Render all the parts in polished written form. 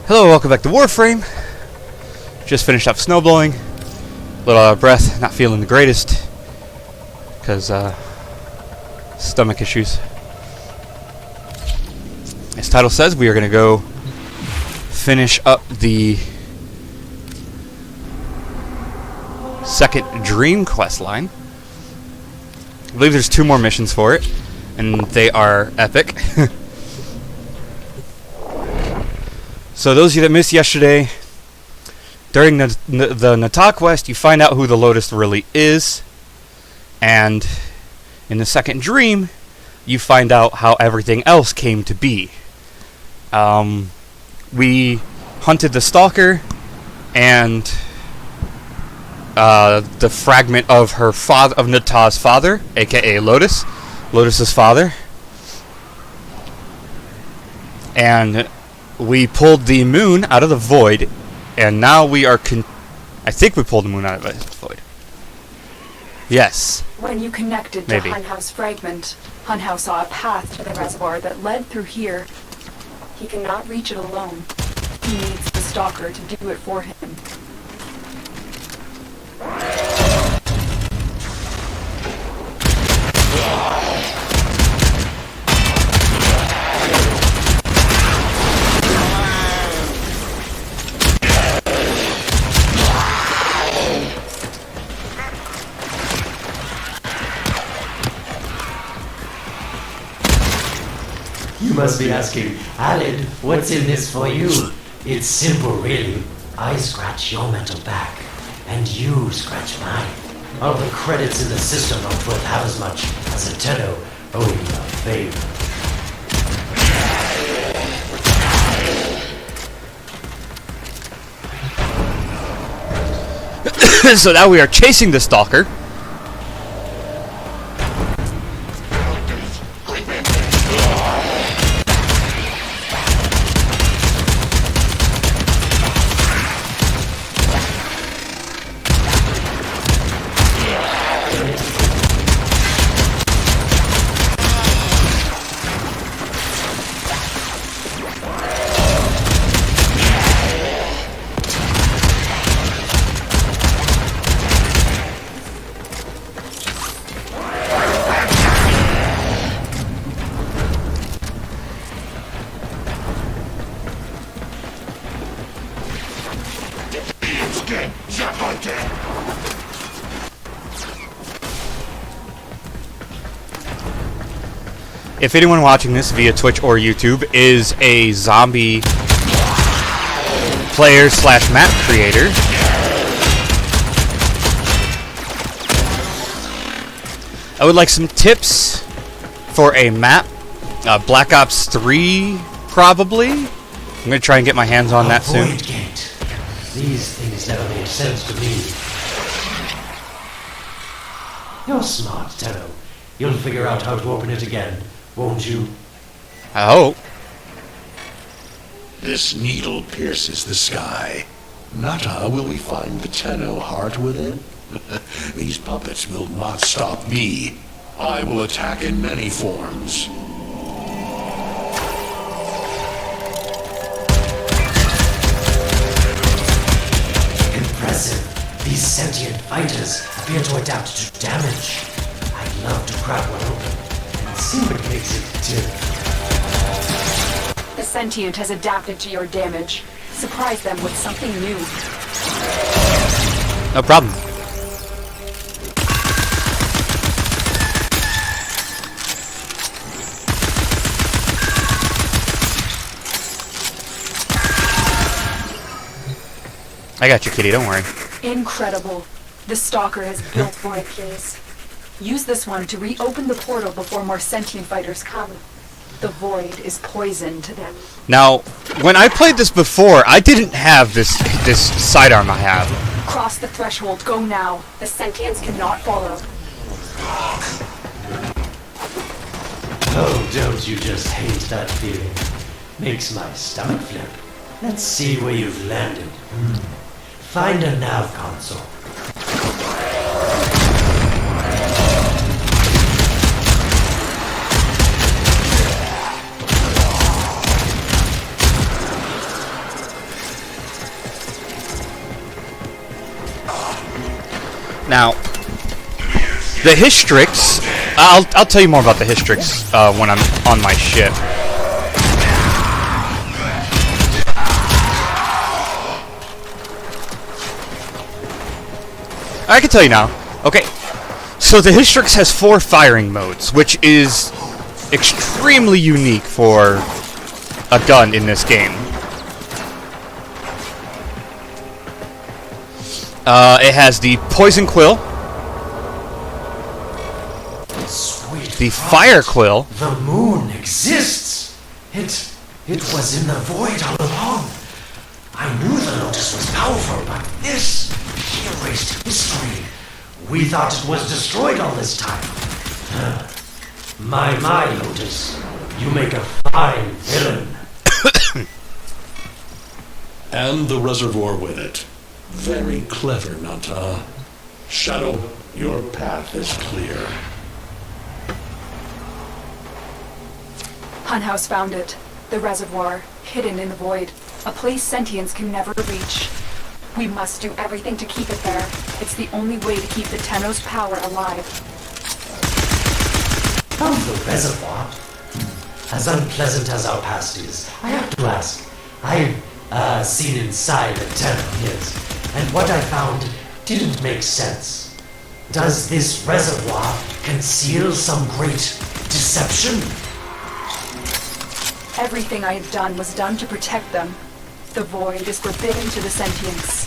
Hello, welcome back to Warframe. Just finished up snowblowing. A little out of breath, not feeling the greatest. Because, stomach issues. As title says, we are going to go finish up the second Dream quest line. I believe there's 2 more missions for it, and they are epic. So those of you that missed yesterday, during the Nata quest, you find out who the Lotus really is, and in the second Dream, you find out how everything else came to be. We hunted the Stalker, and the fragment of her father, of Nata's father, aka Lotus's father, and we pulled the moon out of the void, and now we are I think we pulled the moon out of the void. Yes. When you connected to Hunhow's fragment, Hunhow saw a path to the reservoir that led through here. He cannot reach it alone. He needs the Stalker to do it for him. You must be asking, Alid, what's in this for you? It's simple, really. I scratch your mental back, and you scratch mine. All the credits in the system aren't worth half as much as a tenno owing you a favor. So now we are chasing the Stalker. If anyone watching this via Twitch or YouTube is a zombie player / map creator, I would like some tips for a map. Black Ops 3, probably. I'm going to try and get my hands on that soon. Gate. These things never made sense to me. You're smart, Tenno. You'll figure out how to open it again, won't you? I hope. This needle pierces the sky. Nata, will we find the Tenno heart within? These puppets will not stop me. I will attack in many forms. Impressive. These sentient fighters appear to adapt to damage. I'd love to crack one open and see what makes it tick. The sentient has adapted to your damage. Surprise them with something new. No problem. I got you, kitty, don't worry. Incredible. The Stalker has built void keys. Use this one to reopen the portal before more sentient fighters come. The void is poison to them. Now, when I played this before, I didn't have this sidearm I have. Cross the threshold. Go now. The sentients cannot follow. Oh, don't you just hate that feeling? Makes my stomach flip. Let's see where you've landed. Find a nav console. Now, the Hystrix, I'll tell you more about the Hystrix when I'm on my ship. I can tell you now. Okay, so the Hystrix has 4 firing modes, which is extremely unique for a gun in this game. It has the Poison Quill, Sweet the Fire Quill, The moon exists. It was in the void all along. I knew the Lotus was powerful, but this erased history. We thought it was destroyed all this time. My Lotus, you make a fine villain. And the reservoir with it. Very clever, Nata. Shadow, your path is clear. Hunhouse found it. The reservoir, hidden in the void. A place sentience can never reach. We must do everything to keep it there. It's the only way to keep the Tenno's power alive. Found the reservoir? As unpleasant as our past is, I have to ask. I've seen inside a Tenno, yes, and what I found didn't make sense. Does this reservoir conceal some great deception? Everything I have done was done to protect them. The void is forbidden to the sentients.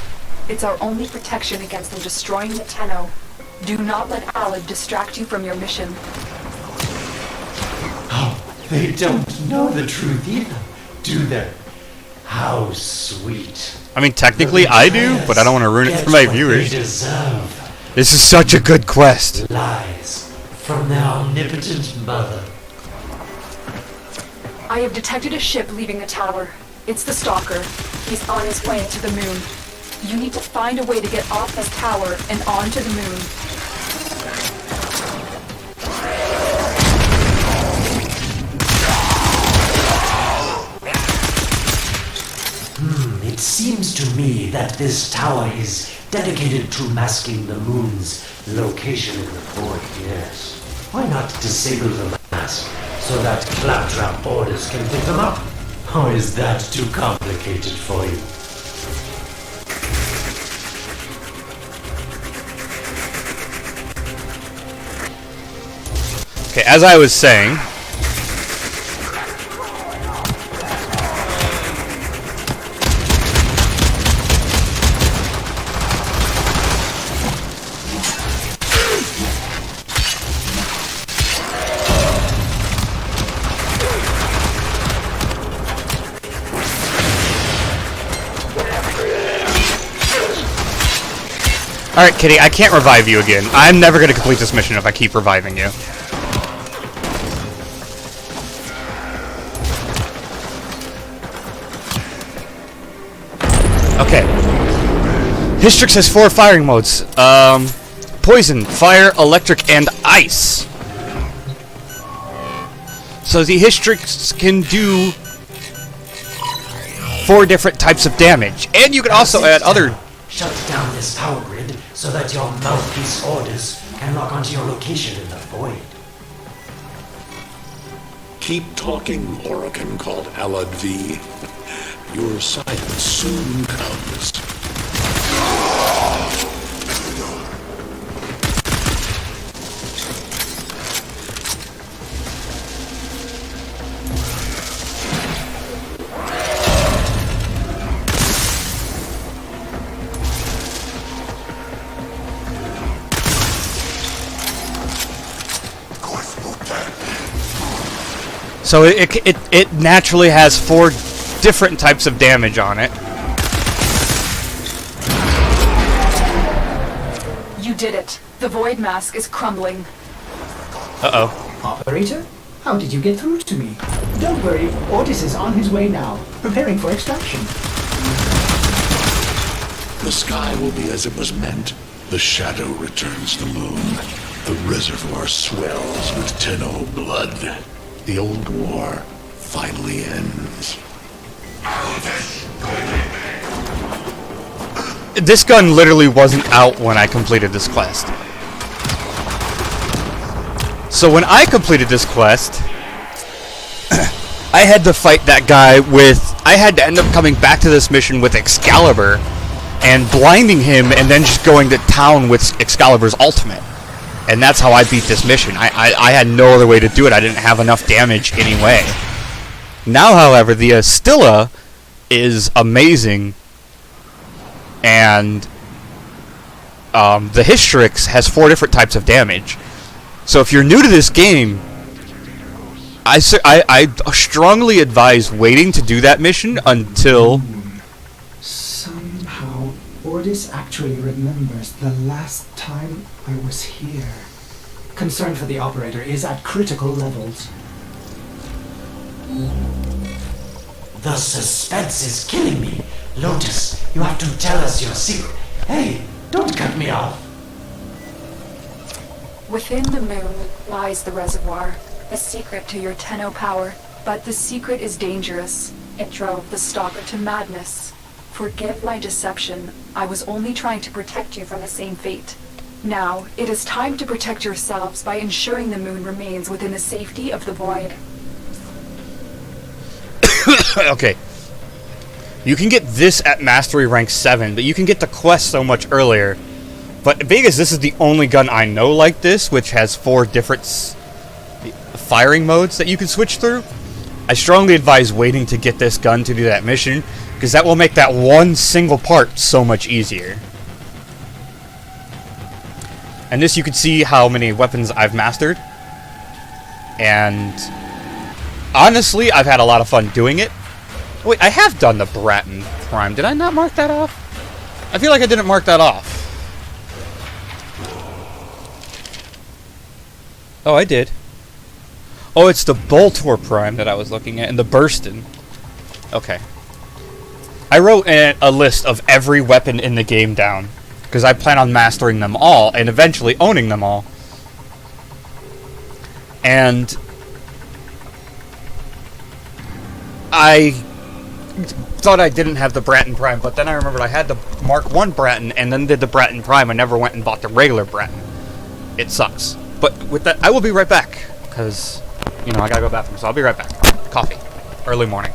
It's our only protection against them destroying the Tenno. Do not let Alad distract you from your mission. Oh, they don't know the truth either, do they? How sweet. I mean, technically I do, but I don't want to ruin it for my viewers. They deserve This is such a good quest. lies from their omnipotent mother. I have detected a ship leaving the tower. It's the Stalker. He's on his way to the moon. You need to find a way to get off this tower and onto the moon. It seems to me that this tower is dedicated to masking the moon's location in the void, yes. Why not disable the mask so that claptrap orders can pick them up? Or is that too complicated for you? Okay, as I was saying, alright, Kitty, I can't revive you again. I'm never going to complete this mission if I keep reviving you. Okay. Hystrix has 4 firing modes. Poison, fire, electric, and ice. So the Hystrix can do 4 different types of damage. And you can also add other... Shut down this power grid so that your mouthpiece orders can lock onto your location in the void. Keep talking, Orokin called Alad V. Your silence soon comes. So it naturally has 4 different types of damage on it. You did it. The void mask is crumbling. Uh-oh. Operator? How did you get through to me? Don't worry, Otis is on his way now, preparing for extraction. The sky will be as it was meant. The shadow returns the moon. The reservoir swells with Tenno blood. The old war finally ends. this gun literally wasn't out when I completed this quest. So when I completed this quest, I had to fight that guy with... I had to end up coming back to this mission with Excalibur and blinding him and then just going to town with Excalibur's ultimate. And that's how I beat this mission. I had no other way to do it. I didn't have enough damage anyway. Now, however, the Astilla is amazing, and the Hystrix has 4 different types of damage. So if you're new to this game, I strongly advise waiting to do that mission until... Somehow, Ordis actually remembers the last time I was here. Concern for the operator is at critical levels. The suspense is killing me. Lotus, you have to tell us your secret. Hey, don't cut me off. Within the moon lies the reservoir, a secret to your Tenno power. But the secret is dangerous. It drove the Stalker to madness. Forgive my deception. I was only trying to protect you from the same fate. Now, it is time to protect yourselves by ensuring the moon remains within the safety of the void. Okay. You can get this at Mastery Rank 7, but you can get the quest so much earlier. But being as this is the only gun I know like this, which has 4 different firing modes that you can switch through, I strongly advise waiting to get this gun to do that mission, because that will make that one single part so much easier. And this, you can see how many weapons I've mastered. And honestly, I've had a lot of fun doing it. Wait, I have done the Bratton Prime. Did I not mark that off? I feel like I didn't mark that off. Oh, I did. Oh, it's the Boltor Prime that I was looking at, and the Burston. Okay. I wrote a list of every weapon in the game down, because I plan on mastering them all, and eventually owning them all. And I thought I didn't have the Bratton Prime, but then I remembered I had the Mark 1 Bratton, and then did the Bratton Prime. I never went and bought the regular Bratton. It sucks. But with that, I will be right back, because, you know, I gotta go to the bathroom, so I'll be right back. Coffee. Early morning.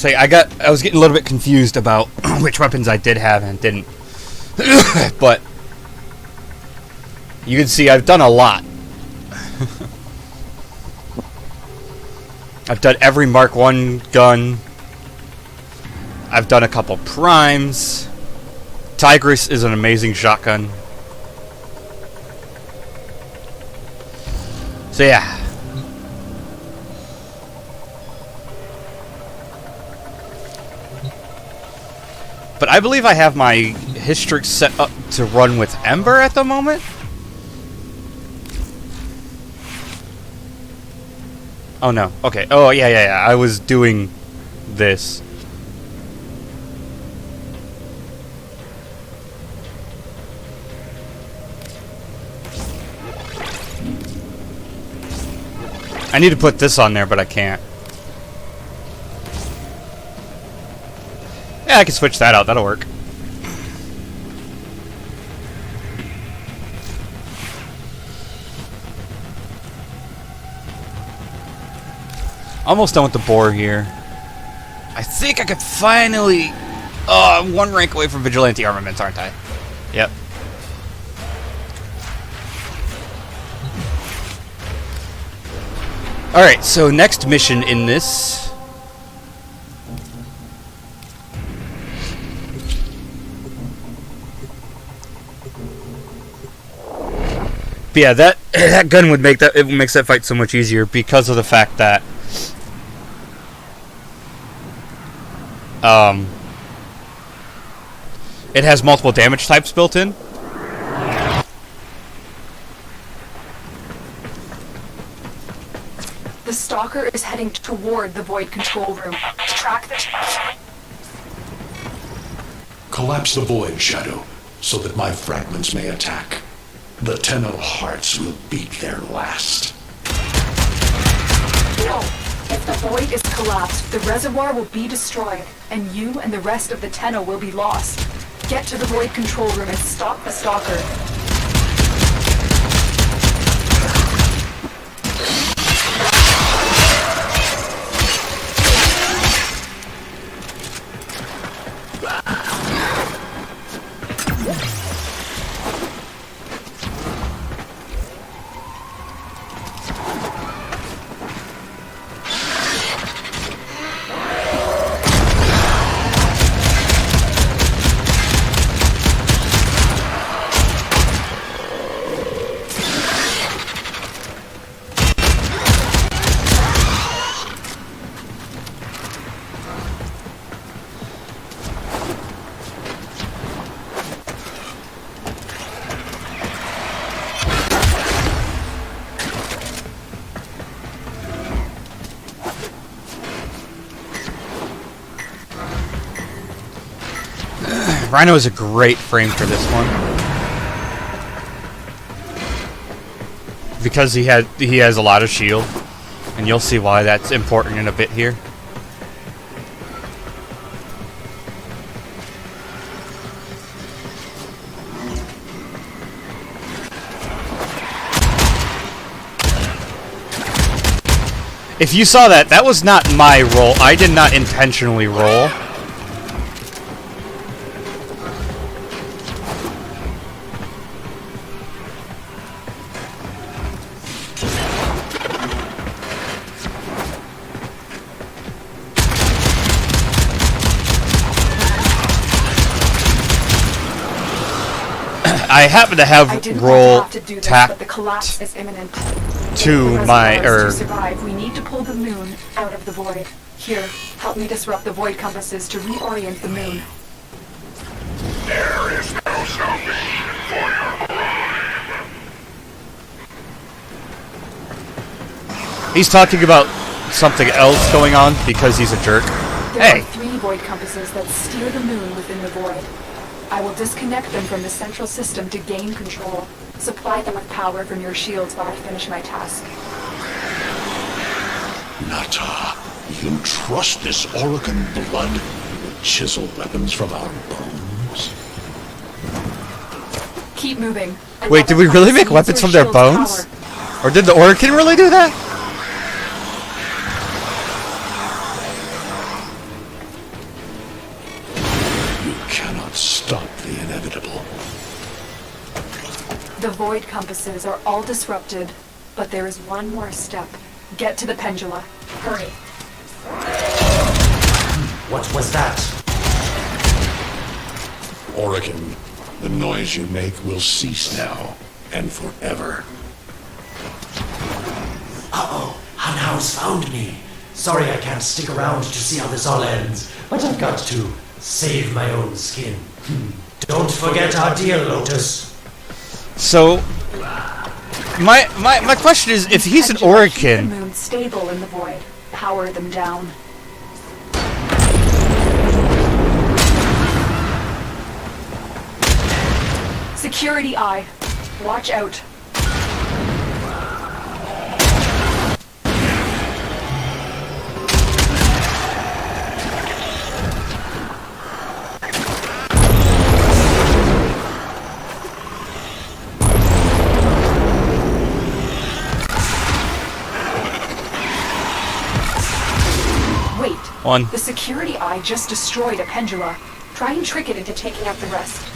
Say, I was getting a little bit confused about which weapons I did have and didn't. But you can see I've done a lot. I've done every Mark 1 gun. I've done a couple primes. Tigris is an amazing shotgun. So yeah. But I believe I have my history set up to run with Ember at the moment. Oh no. Okay. Oh yeah. I was doing this. I need to put this on there, but I can't. Yeah, I can switch that out. That'll work. Almost done with the boar here. I think I could finally... Oh, I'm one rank away from Vigilante Armaments, aren't I? Yep. Alright, so next mission in this... But yeah, that gun would make that, it makes that fight so much easier because of the fact that it has multiple damage types built in. The stalker is heading toward the void control room. Track the... Collapse the void, Shadow, so that my fragments may attack. The Tenno hearts will beat their last. No! If the void is collapsed, the reservoir will be destroyed, and you and the rest of the Tenno will be lost. Get to the void control room and stop the stalker. Rhino is a great frame for this one because he has a lot of shield, and you'll see why that's important in a bit here. If you saw that, that was not my roll. I did not intentionally roll. I happen to have roll tapped the collapse is imminent. to my To survive, we need to pull the moon out of the void. Here, help me disrupt the void compasses to reorient the moon. There is no salvation for your crime. He's talking about something else going on because he's a jerk. There Hey! are 3 void compasses that steer the moon within the void. I will disconnect them from the central system to gain control. Supply them with power from your shields while I finish my task. Nata, you trust this Orokin blood? Chisel weapons from our bones? Keep moving. Wait, did we really make weapons from their bones? Or did the Orokin really do that? stop the inevitable. The void compasses are all disrupted, but there is one more step. Get to the pendula. Hurry. What was that? Orokin, the noise you make will cease now, and forever. Uh-oh, Hanau's found me. Sorry I can't stick around to see how this all ends, but I've got to save my own skin. Don't forget our dear Lotus. So, my question is, if he's an Pendula keep the Orokin, moon stable in the void. Power them down. Security eye. Watch out. Wait. one. The security eye just destroyed a pendula. Try and trick it into taking out the rest.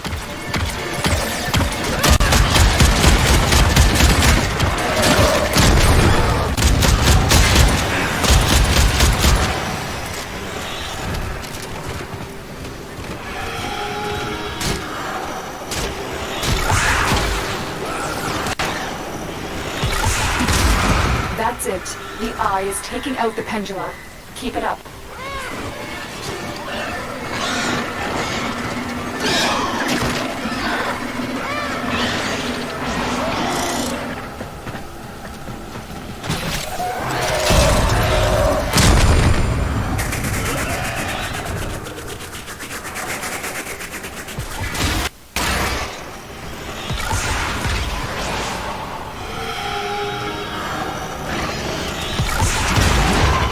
That's it. The eye is taking out the pendula. Keep it up.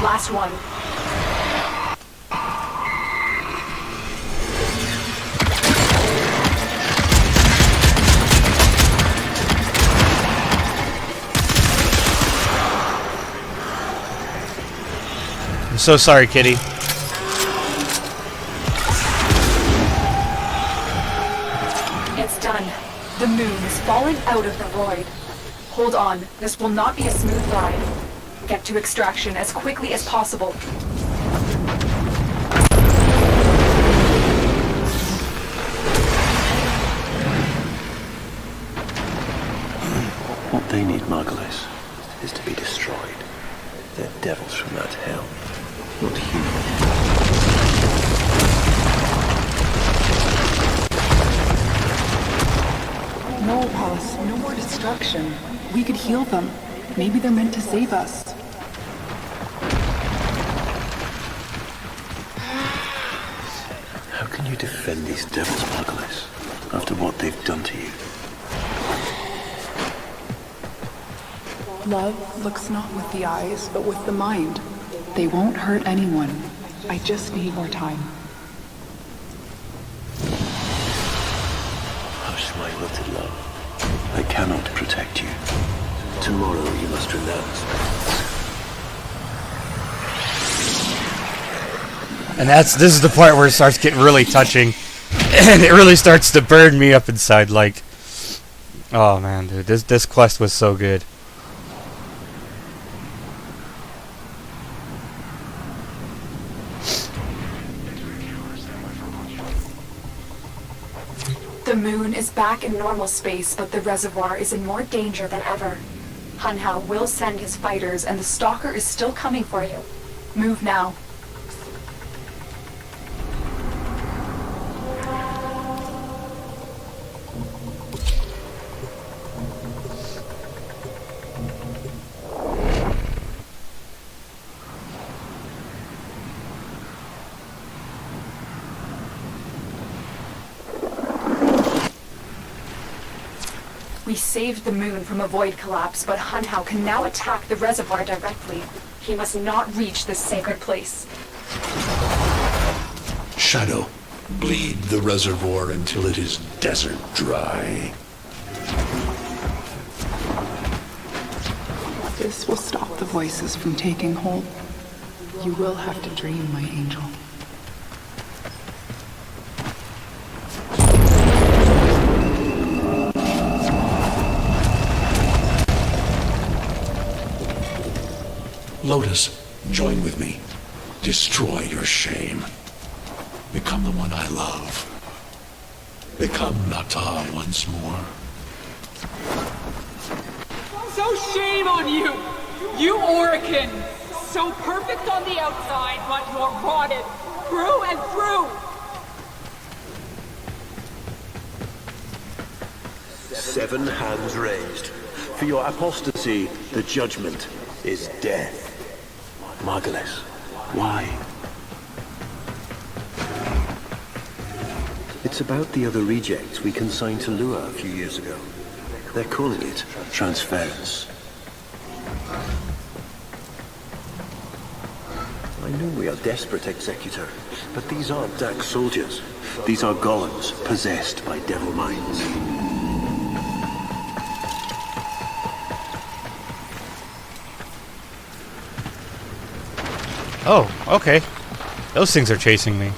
Last one. I'm so sorry, Kitty. It's done. The moon is falling out of the void. Hold on. This will not be a smooth ride. Get to extraction as quickly as possible. What they need, Margulis, is to be destroyed. They're devils from that hell, not human. No, Palace, no more destruction. We could heal them. Maybe they're meant to save us. How can you defend these devils, Margulis, after what they've done to you? Love looks not with the eyes, but with the mind. They won't hurt anyone. I just need more time. Hush, my wilted love. I cannot protect you. Tomorrow you must renounce. And this is the part where it starts getting really touching, and it really starts to burn me up inside. Like, oh man, dude, this quest was so good. The moon is back in normal space, but the reservoir is in more danger than ever. Hanhao will send his fighters, and the stalker is still coming for you. Move now. We saved the moon from a void collapse, but Hanhao can now attack the reservoir directly. He must not reach this sacred place. Shadow, bleed the reservoir until it is desert dry. This will stop the voices from taking hold. You will have to dream, my angel. Lotus, join with me. Destroy your shame. Become the one I love. Become Nata once more. So shame on you! You Orican! So perfect on the outside, but you're rotted through and through! 7 hands raised. For your apostasy, the judgment is death. Margulis, why? It's about the other rejects we consigned to Lua a few years ago. They're calling it transference. I know we are desperate, Executor, but these aren't Dak soldiers. These are golems possessed by devil minds. Oh, okay. Those things are chasing me.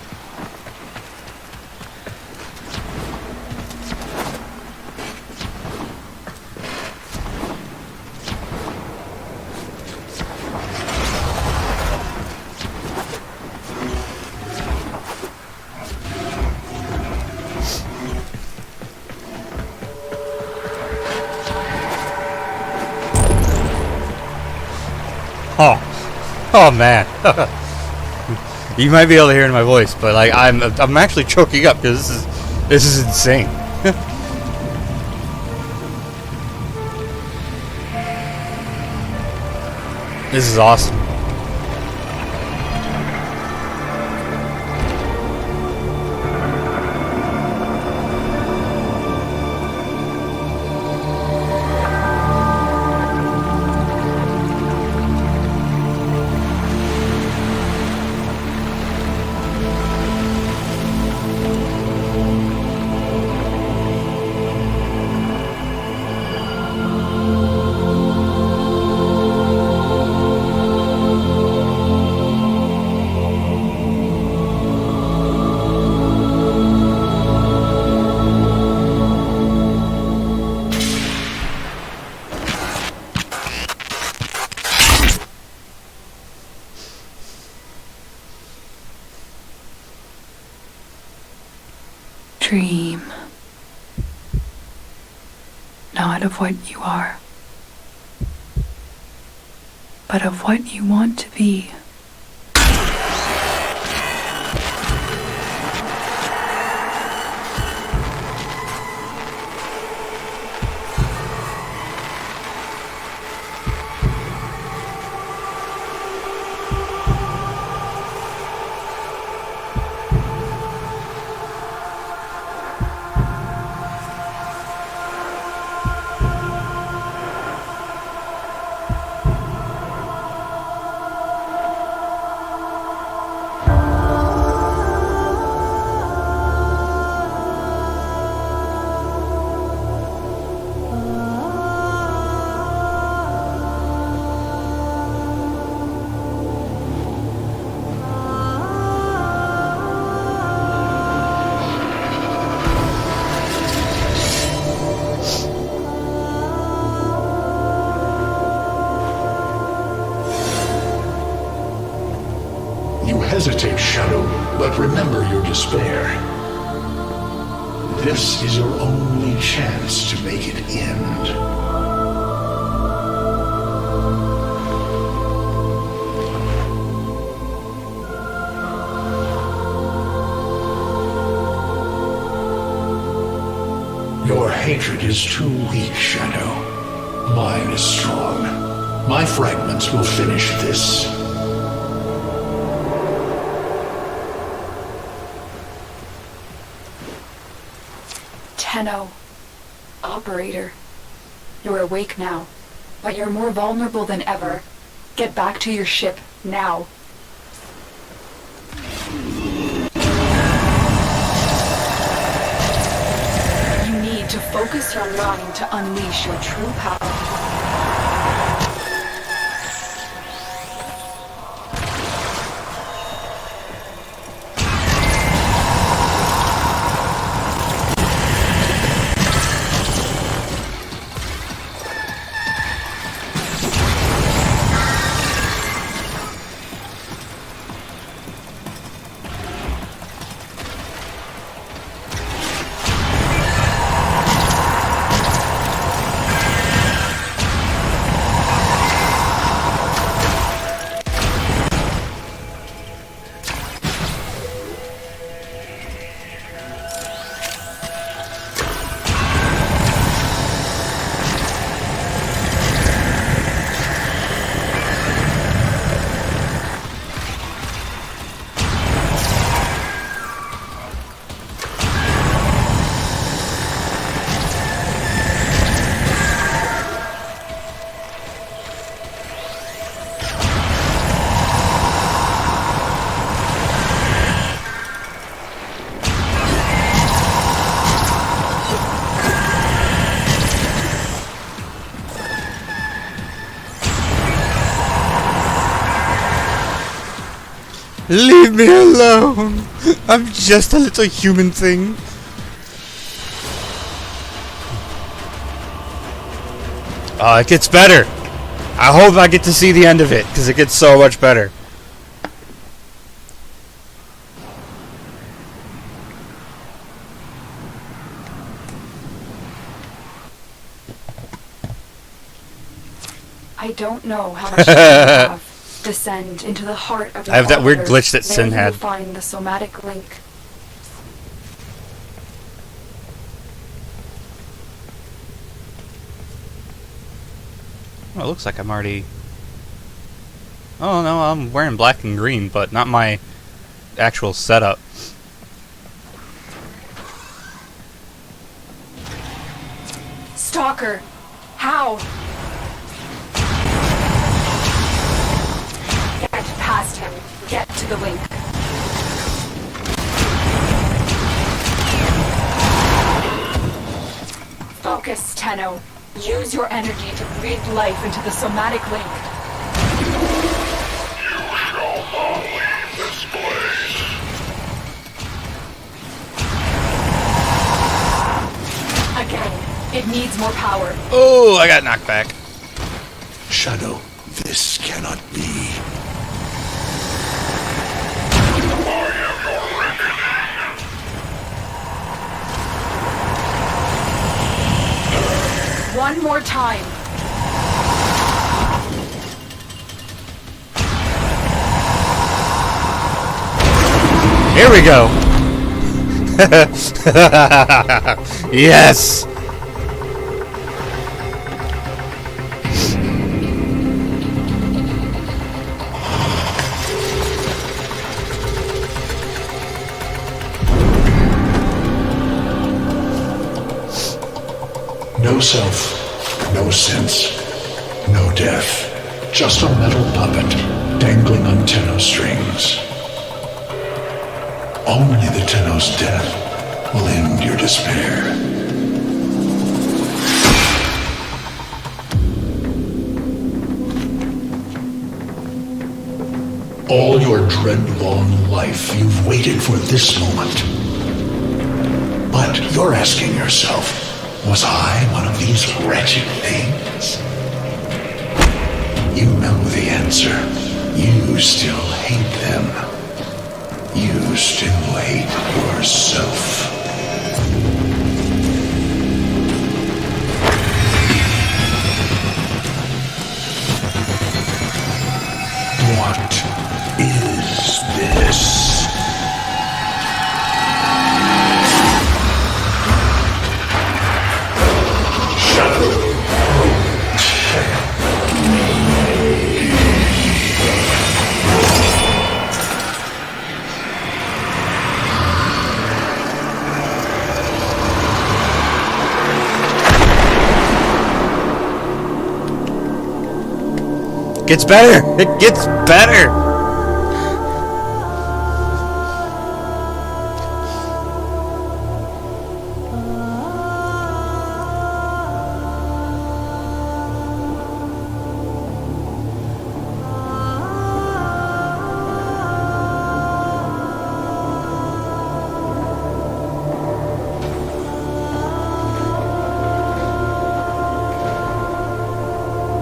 Oh. Oh man. You might be able to hear it in my voice, but like I'm actually choking up because this is insane. This is awesome. Dream. Not of what you are, but of what you want to be. Hesitate, Shadow, but remember your despair. This is your only chance to make it end. Your hatred is too weak, Shadow. Mine is strong. My fragments will finish this. Tenno. Operator. You're awake now, but you're more vulnerable than ever. Get back to your ship, now. You need to focus your mind to unleash your true power. Leave me alone. I'm just a little human thing. Oh, it gets better. I hope I get to see the end of it, because it gets so much better. I don't know how much time you have. Descend into the heart of your I have that weird father. glitch that There Sin you had. will find the somatic link. Oh, it looks like I'm already... Oh no, I'm wearing black and green, but not my actual setup. Stalker! How? Get past him. Get to the link. Focus, Tenno. Use your energy to breathe life into the somatic link. Again, it needs more power. Oh, I got knocked back. Shadow, this cannot be. One more time. Here we go. Yes. No self, no sense, no death. Just a metal puppet dangling on Tenno strings. Only the Tenno's death will end your despair. All your dread-long life, you've waited for this moment. But you're asking yourself, was I one of these wretched things? You know the answer. You still hate them. You still hate yourself. What is this? Gets better. It gets better.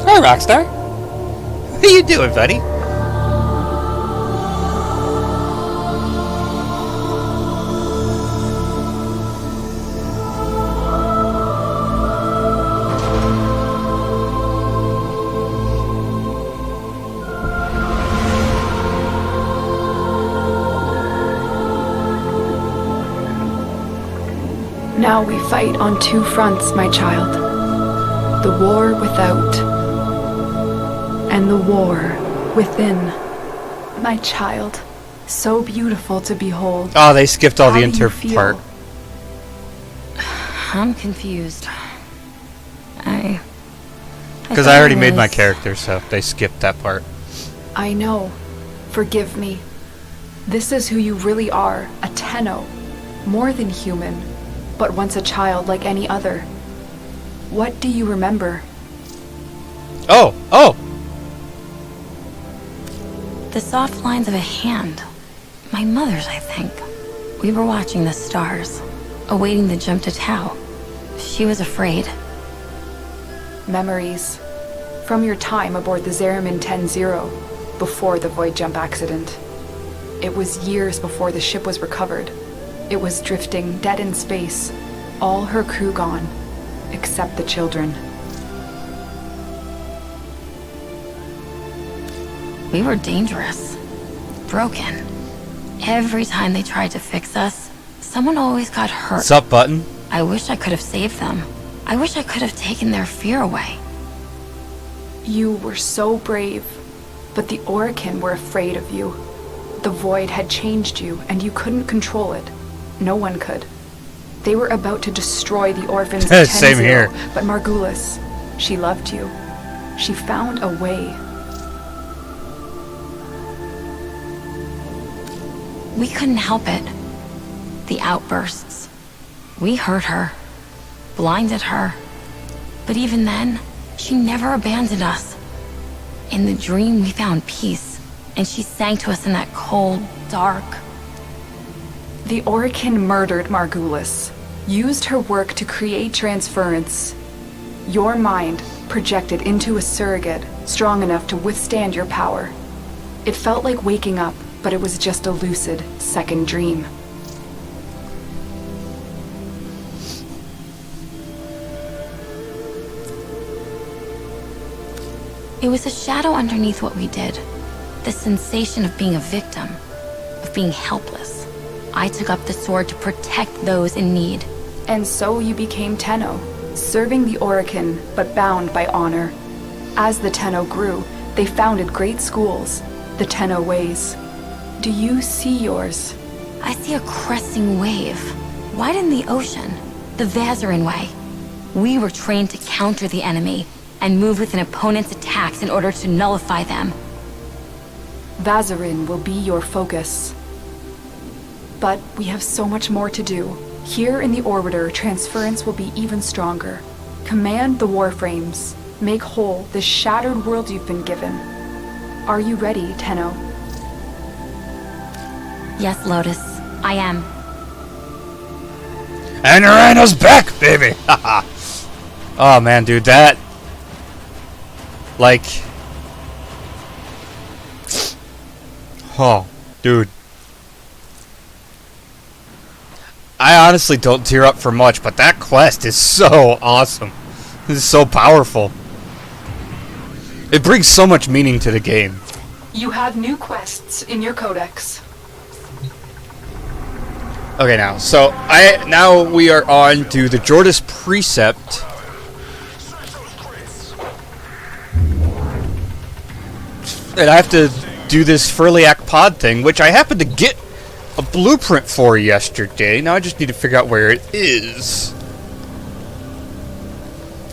Hi, Rockstar. How you doing, buddy? Now we fight on two fronts, my child. The war without, and the war within. My child, so beautiful to behold. Oh, they skipped all How the do you inter feel? part. I'm confused. Because I already made my character, so they skipped that part. I know. Forgive me. This is who you really are, a Tenno. More than human, but once a child like any other. What do you remember? Oh! The soft lines of a hand. My mother's, I think. We were watching the stars, awaiting the jump to Tau. She was afraid. Memories. From your time aboard the Zeramin 10-0, before the void jump accident. It was years before the ship was recovered. It was drifting dead in space, all her crew gone, except the children. We were dangerous. Broken. Every time they tried to fix us, someone always got hurt. What's up, Button? I wish I could have saved them. I wish I could have taken their fear away. You were so brave, but the Orokin were afraid of you. The void had changed you, and you couldn't control it. No one could. They were about to destroy the orphans of Same here. But Margulis, she loved you. She found a way. We couldn't help it. The outbursts. We hurt her. Blinded her. But even then, she never abandoned us. In the dream, we found peace, and she sang to us in that cold, dark... The Orokin murdered Margulis, used her work to create transference. Your mind projected into a surrogate strong enough to withstand your power. It felt like waking up, but it was just a lucid second dream. It was a shadow underneath what we did. The sensation of being a victim, of being helpless. I took up the sword to protect those in need. And so you became Tenno, serving the Orokin, but bound by honor. As the Tenno grew, they founded great schools, the Tenno ways. Do you see yours? I see a cresting wave, wide in the ocean, the Vazarin way. We were trained to counter the enemy, and move with an opponent's attacks in order to nullify them. Vazarin will be your focus. But we have so much more to do. Here in the Orbiter, transference will be even stronger. Command the Warframes. Make whole this shattered world you've been given. Are you ready, Tenno? Yes, Lotus, I am. And Rhino's back, baby! Oh man, dude, that... Like... Oh, dude. I honestly don't tear up for much, but that quest is so awesome. This is so powerful. It brings so much meaning to the game. You have new quests in your codex. Okay, now we are on to the Jordas Precept. And I have to do this Furliak pod thing, which I happened to get a blueprint for yesterday. Now I just need to figure out where it is.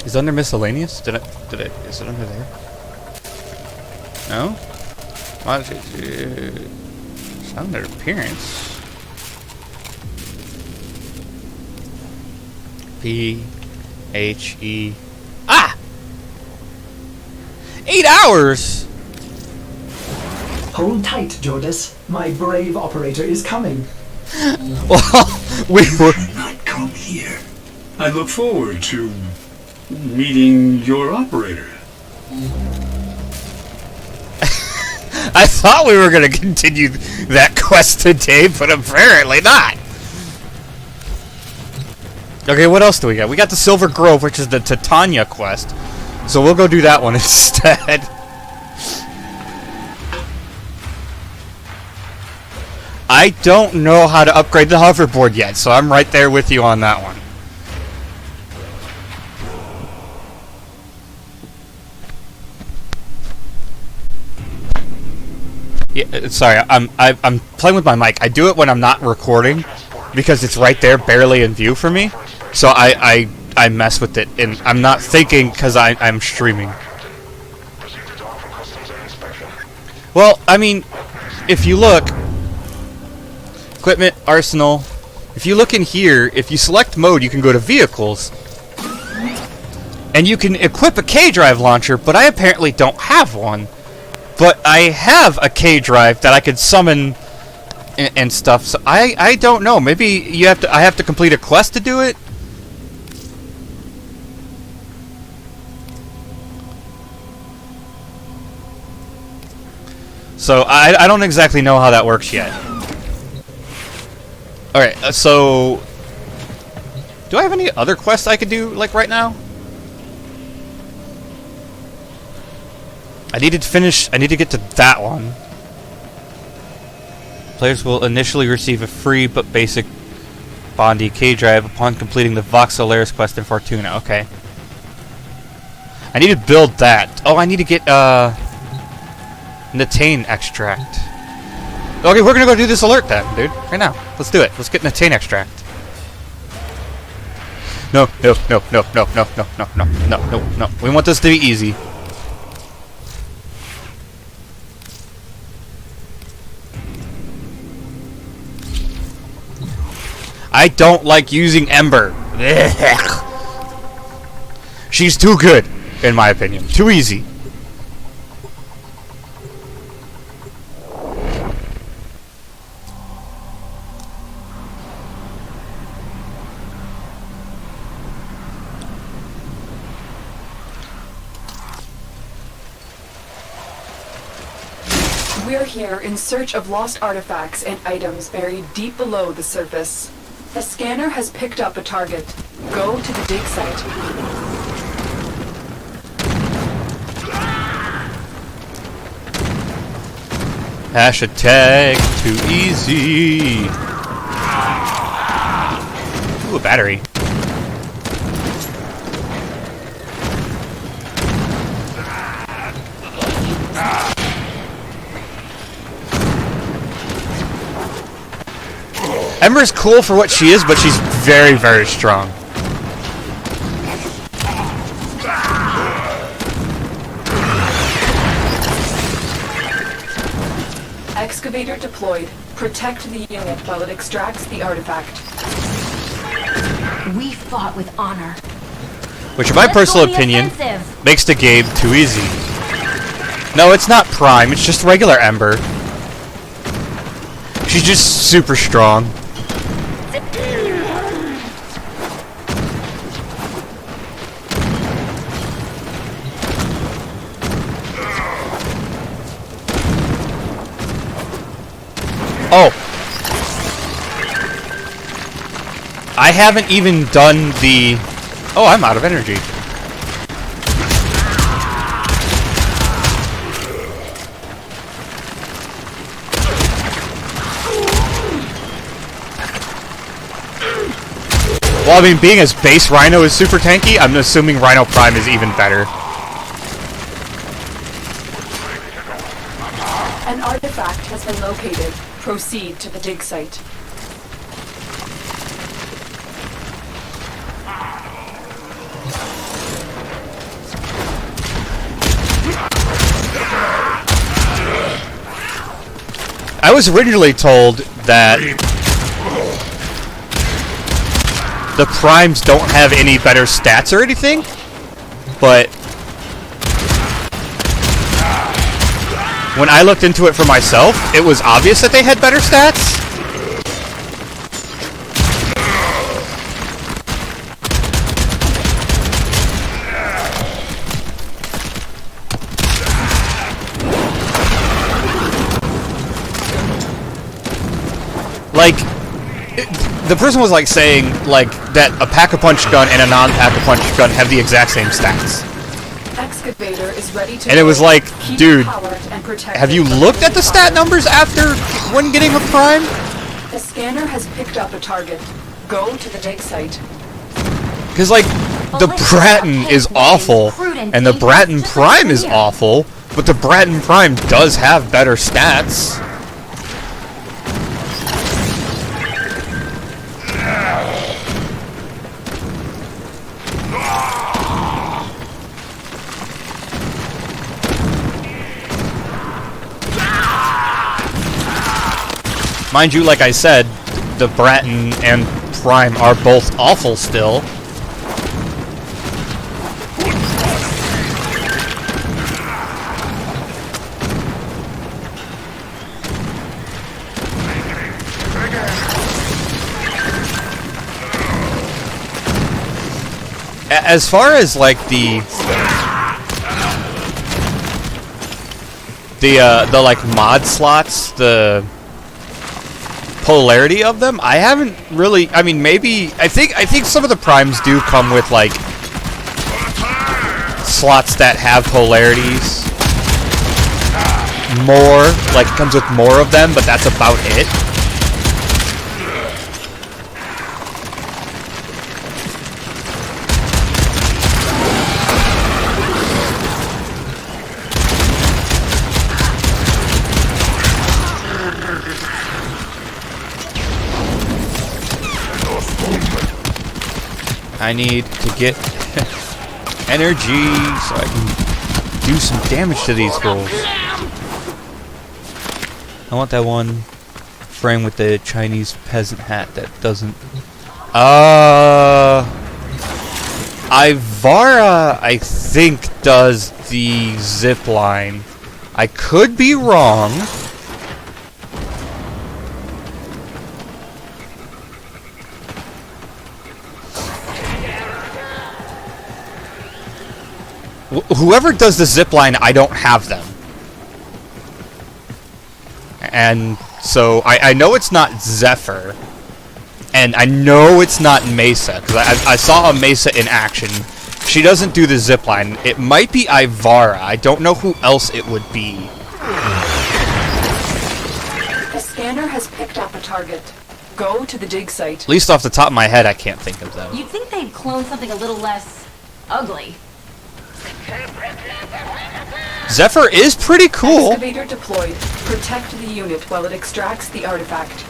Is it under miscellaneous? Is it under there? No? It's under appearance. P-H-E... Ah! 8 hours! Hold tight, Jordas. My brave operator is coming. Well, we were... Not come here. I look forward to meeting your operator. I thought we were going to continue that quest today, but apparently not. Okay, what else do we got? We got the Silver Grove, which is the Titania quest. So we'll go do that one instead. I don't know how to upgrade the hoverboard yet, so I'm right there with you on that one. Yeah, sorry, I'm playing with my mic. I do it when I'm not recording because it's right there, barely in view for me. So I mess with it, and I'm not thinking because I'm streaming. Well, I mean, if you look, equipment, arsenal. If you look in here, if you select mode, you can go to vehicles, and you can equip a K-drive launcher. But I apparently don't have one. But I have a K-drive that I could summon and stuff. So I don't know. Maybe I have to complete a quest to do it. So I don't exactly know how that works yet. All right. So do I have any other quests I could do like right now? I need to get to that one. Players will initially receive a free but basic Bondi K-Drive upon completing the Vox Solaris quest in Fortuna. Okay. I need to build that. Oh, I need to get Natane extract. Okay, we're gonna go do this alert then, dude. Right now. Let's do it. Let's get Natane extract. No. We want this to be easy. I don't like using Ember. She's too good, in my opinion. Too easy. We're here in search of lost artifacts and items buried deep below the surface. The scanner has picked up a target. Go to the dig site. Hashtag too easy. Ooh, a battery. Ember's cool for what she is, but she's very, very strong. Excavator deployed. Protect the unit while it extracts the artifact. We fought with honor. Which, in my personal opinion, makes the game too easy. No, it's not Prime, it's just regular Ember. She's just super strong. Oh! I haven't even done the... Oh, I'm out of energy. Well, I mean, being as base Rhino is super tanky, I'm assuming Rhino Prime is even better. An artifact has been located. Proceed to the dig site. I was originally told that the Primes don't have any better stats or anything, but when I looked into it for myself, it was obvious that they had better stats. Like, the person was like saying like that a Pack-a-Punch gun and a non-Pack-a-Punch gun have the exact same stats. Excavator is ready to And it was like, dude, have have you looked at the stat numbers after when getting a Prime? The scanner has picked up a target. Go to the dig site. Because, like, the Bratton is awful, and the Bratton Prime is awful, but the Bratton Prime does have better stats. Mind you, like I said, the Bratton and Prime are both awful still. as far as like the like mod slots, the polarity of them, I haven't really. I mean, maybe I think some of the primes do come with like slots that have polarities more, like it comes with more of them, but that's about it. I need to get energy so I can do some damage to these ghouls. I want that one frame with the Chinese peasant hat that doesn't... Ivara, I think, does the zip line. I could be wrong. Whoever does the zipline, I don't have them. And so I know it's not Zephyr. And I know it's not Mesa, because I saw a Mesa in action. She doesn't do the zipline. It might be Ivara. I don't know who else it would be. The scanner has picked up a target. Go to the dig site. At least off the top of my head, I can't think of them. You'd think they'd clone something a little less ugly. Zephyr is pretty cool. Excavator deployed. Protect the unit while it extracts the artifact.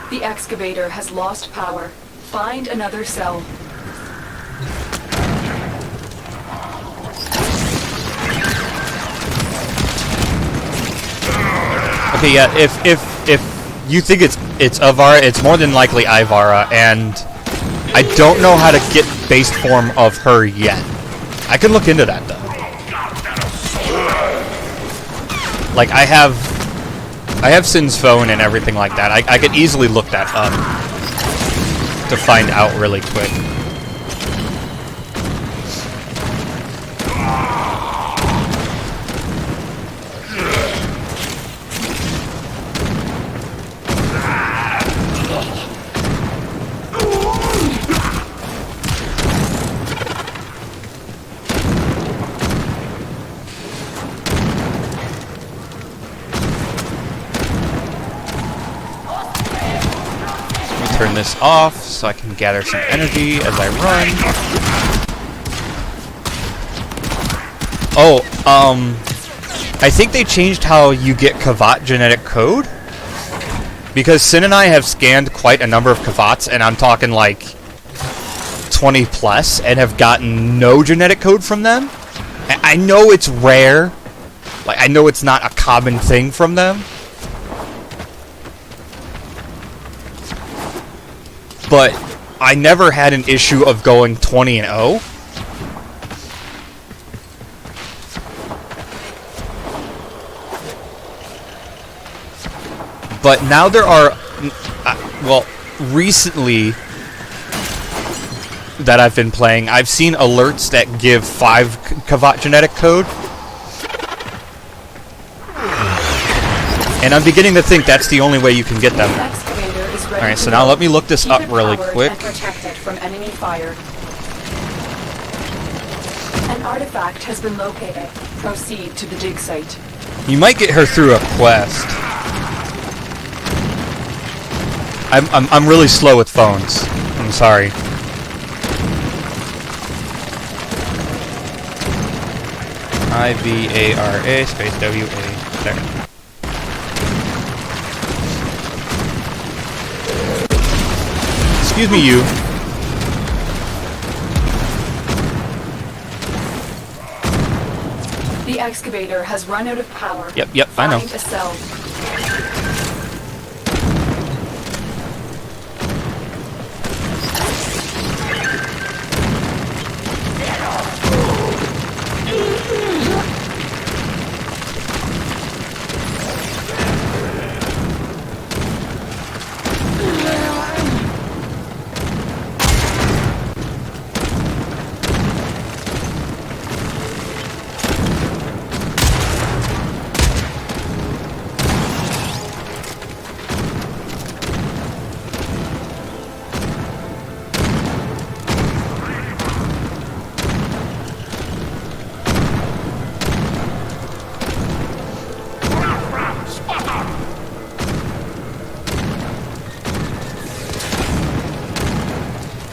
The excavator has lost power. Find another cell. Okay, yeah, if you think it's Avara, it's more than likely Ivara, and I don't know how to get base form of her yet. I can look into that, though. Like, I have Sin's phone and everything like that. I could easily look that up to find out really quick. Turn this off so I can gather some energy as I run. Oh, I think they changed how you get Kavat genetic code. Because Sin and I have scanned quite a number of Kavats, and I'm talking like 20 plus, and have gotten no genetic code from them. I know it's rare. Like, I know it's not a common thing from them. But I never had an issue of going 20-0. But now there are, well, recently that I've been playing, I've seen alerts that give 5 Kavat genetic code. And I'm beginning to think that's the only way you can get them. Alright, so now let me look this up really quick. Protected from enemy fire. An artifact has been located. Proceed to the dig site. You might get her through a quest. I'm really slow with phones. I'm sorry. IVARA space WA. There. Excuse me, you. The excavator has run out of power. Yep, I know. Find a cell.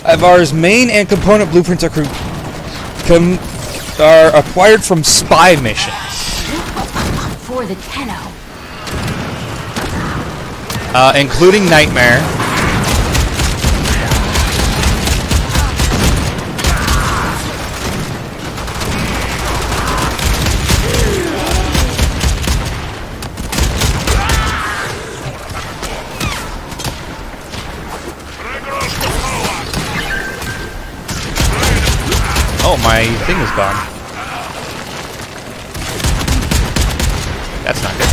Ivar's main and component blueprints are acquired from spy missions. For the Tenno. Including Nightmare. Oh, my thing is gone. That's not good.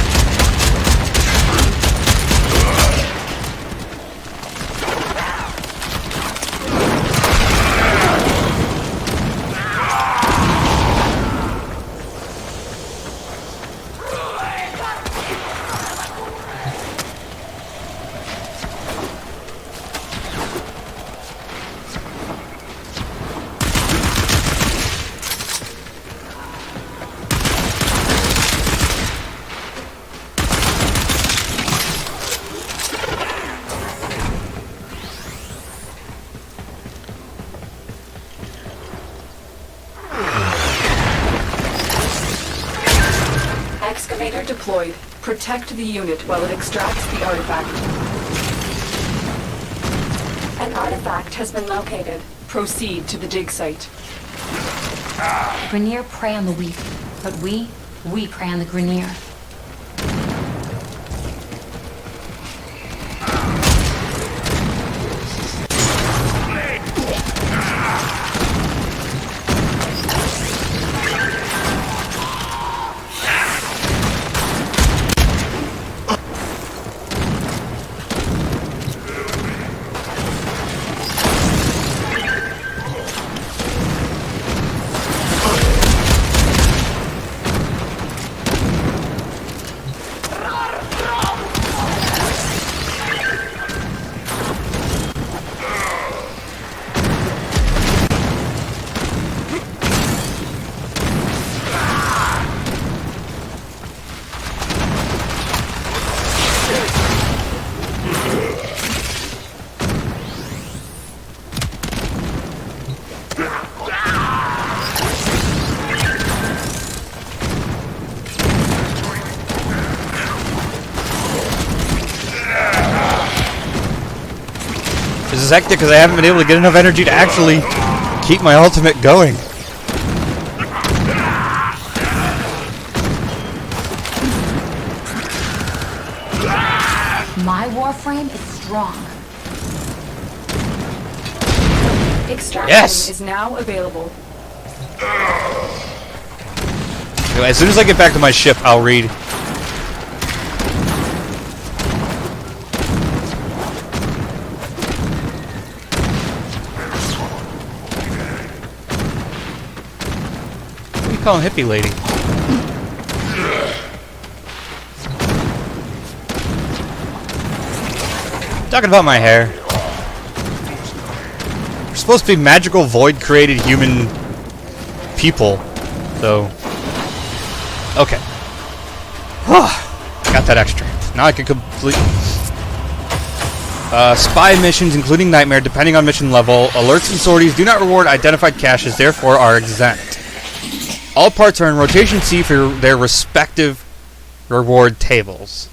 Excavator deployed. Protect the unit while it extracts the artifact. An artifact has been located. Proceed to the dig site. Grineer prey on the weak, but we prey on the Grineer. This is hectic because I haven't been able to get enough energy to actually keep my ultimate going. My warframe is strong. Extraction Yes! is now available. Anyway, as soon as I get back to my ship, I'll read. What do you call him, hippie lady? Talking about my hair. We're supposed to be magical void-created human people, so... Okay. Got that extra. Now I can complete... spy missions, including Nightmare, depending on mission level. Alerts and sorties do not reward identified caches, therefore are exempt. All parts are in rotation C for their respective reward tables.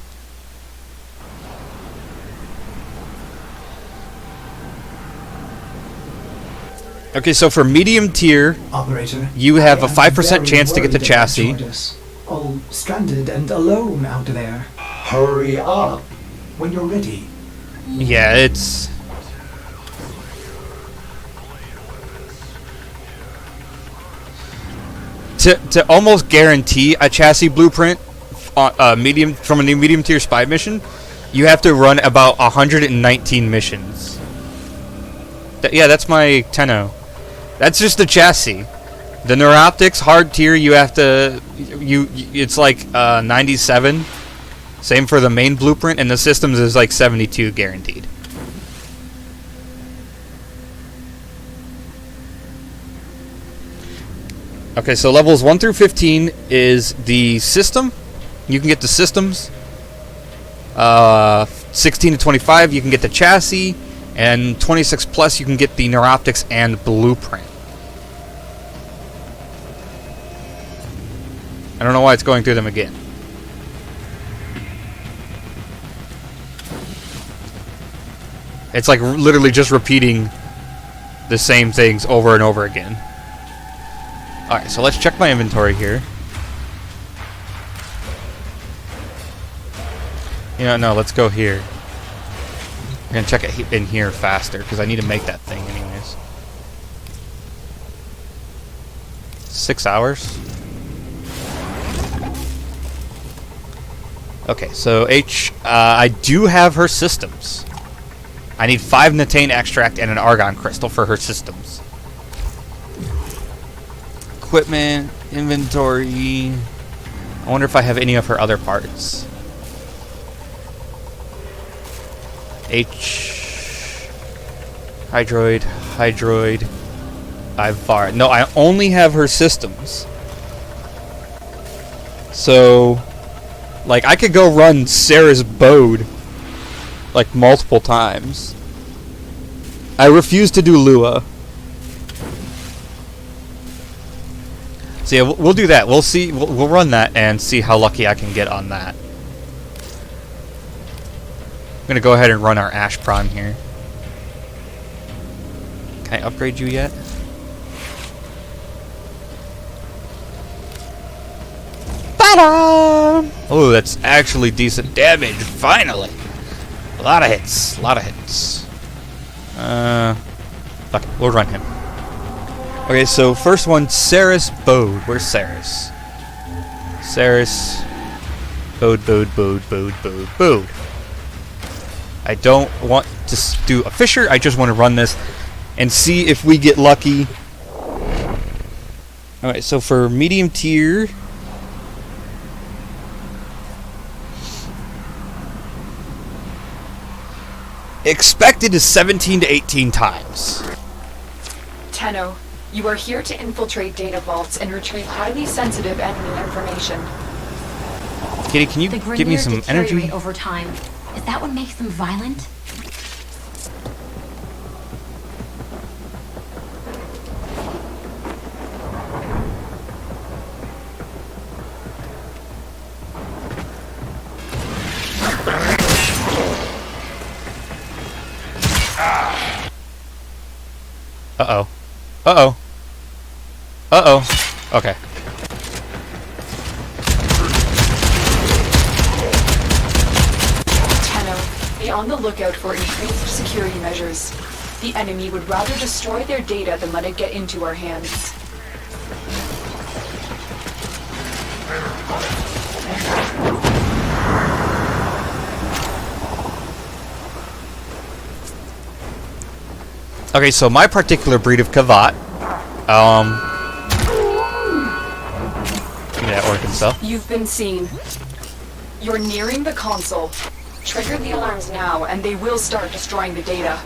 Okay, so for medium tier, Operator, you have a I am 5% very chance to get the worried about chassis. Jordas. All stranded and alone out there. Hurry up. When you're ready. Yeah, it's... To almost guarantee a chassis blueprint medium from a new medium tier spy mission, you have to run about 119 missions. Yeah, that's my Tenno. That's just the chassis. The neuroptics hard tier, you have to it's like 97. Same for the main blueprint, and the systems is like 72 guaranteed. Okay, so levels 1 through 15 is the system. You can get the systems. 16 to 25, you can get the chassis. And 26 plus, you can get the neuroptics and blueprint. I don't know why it's going through them again. It's like literally just repeating the same things over and over again. Alright, so let's check my inventory here. You know, no, let's go here. I'm gonna check it in here faster, because I need to make that thing anyways. 6 hours? Okay, so I do have her systems. I need 5 Natane extract and an argon crystal for her systems. Equipment, inventory. I wonder if I have any of her other parts. Hydroid, Ivar. No, I only have her systems. So, like, I could go run Sarah's Bode, like, multiple times. I refuse to do Lua. So yeah, we'll do that. We'll see. We'll run that and see how lucky I can get on that. I'm gonna go ahead and run our Ash Prime here. Can I upgrade you yet? Ta-da! Oh, that's actually decent damage. Finally, a lot of hits. Fuck it, we'll run him. Okay, so first one, Saris Bode. Where's Saris? Saris. Bode. I don't want to do a Fisher, I just want to run this and see if we get lucky. Alright, so for medium tier... expected is 17 to 18 times. Tenno, you are here to infiltrate data vaults and retrieve highly sensitive enemy information. Kitty, can you give me some energy? Over time. Is that what makes them violent? Uh-oh. Okay. Tenno, be on the lookout for increased security measures. The enemy would rather destroy their data than let it get into our hands. Okay, so my particular breed of Kavat, give me that orc and stuff. You've been seen. You're nearing the console. Trigger the alarms now, and they will start destroying the data.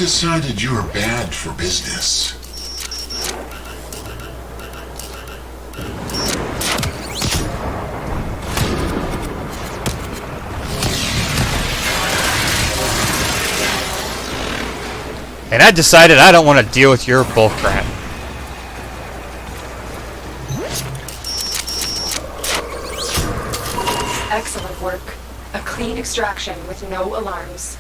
decided you were bad for business. And I decided I don't want to deal with your bullcrap. Excellent work. A clean extraction with no alarms.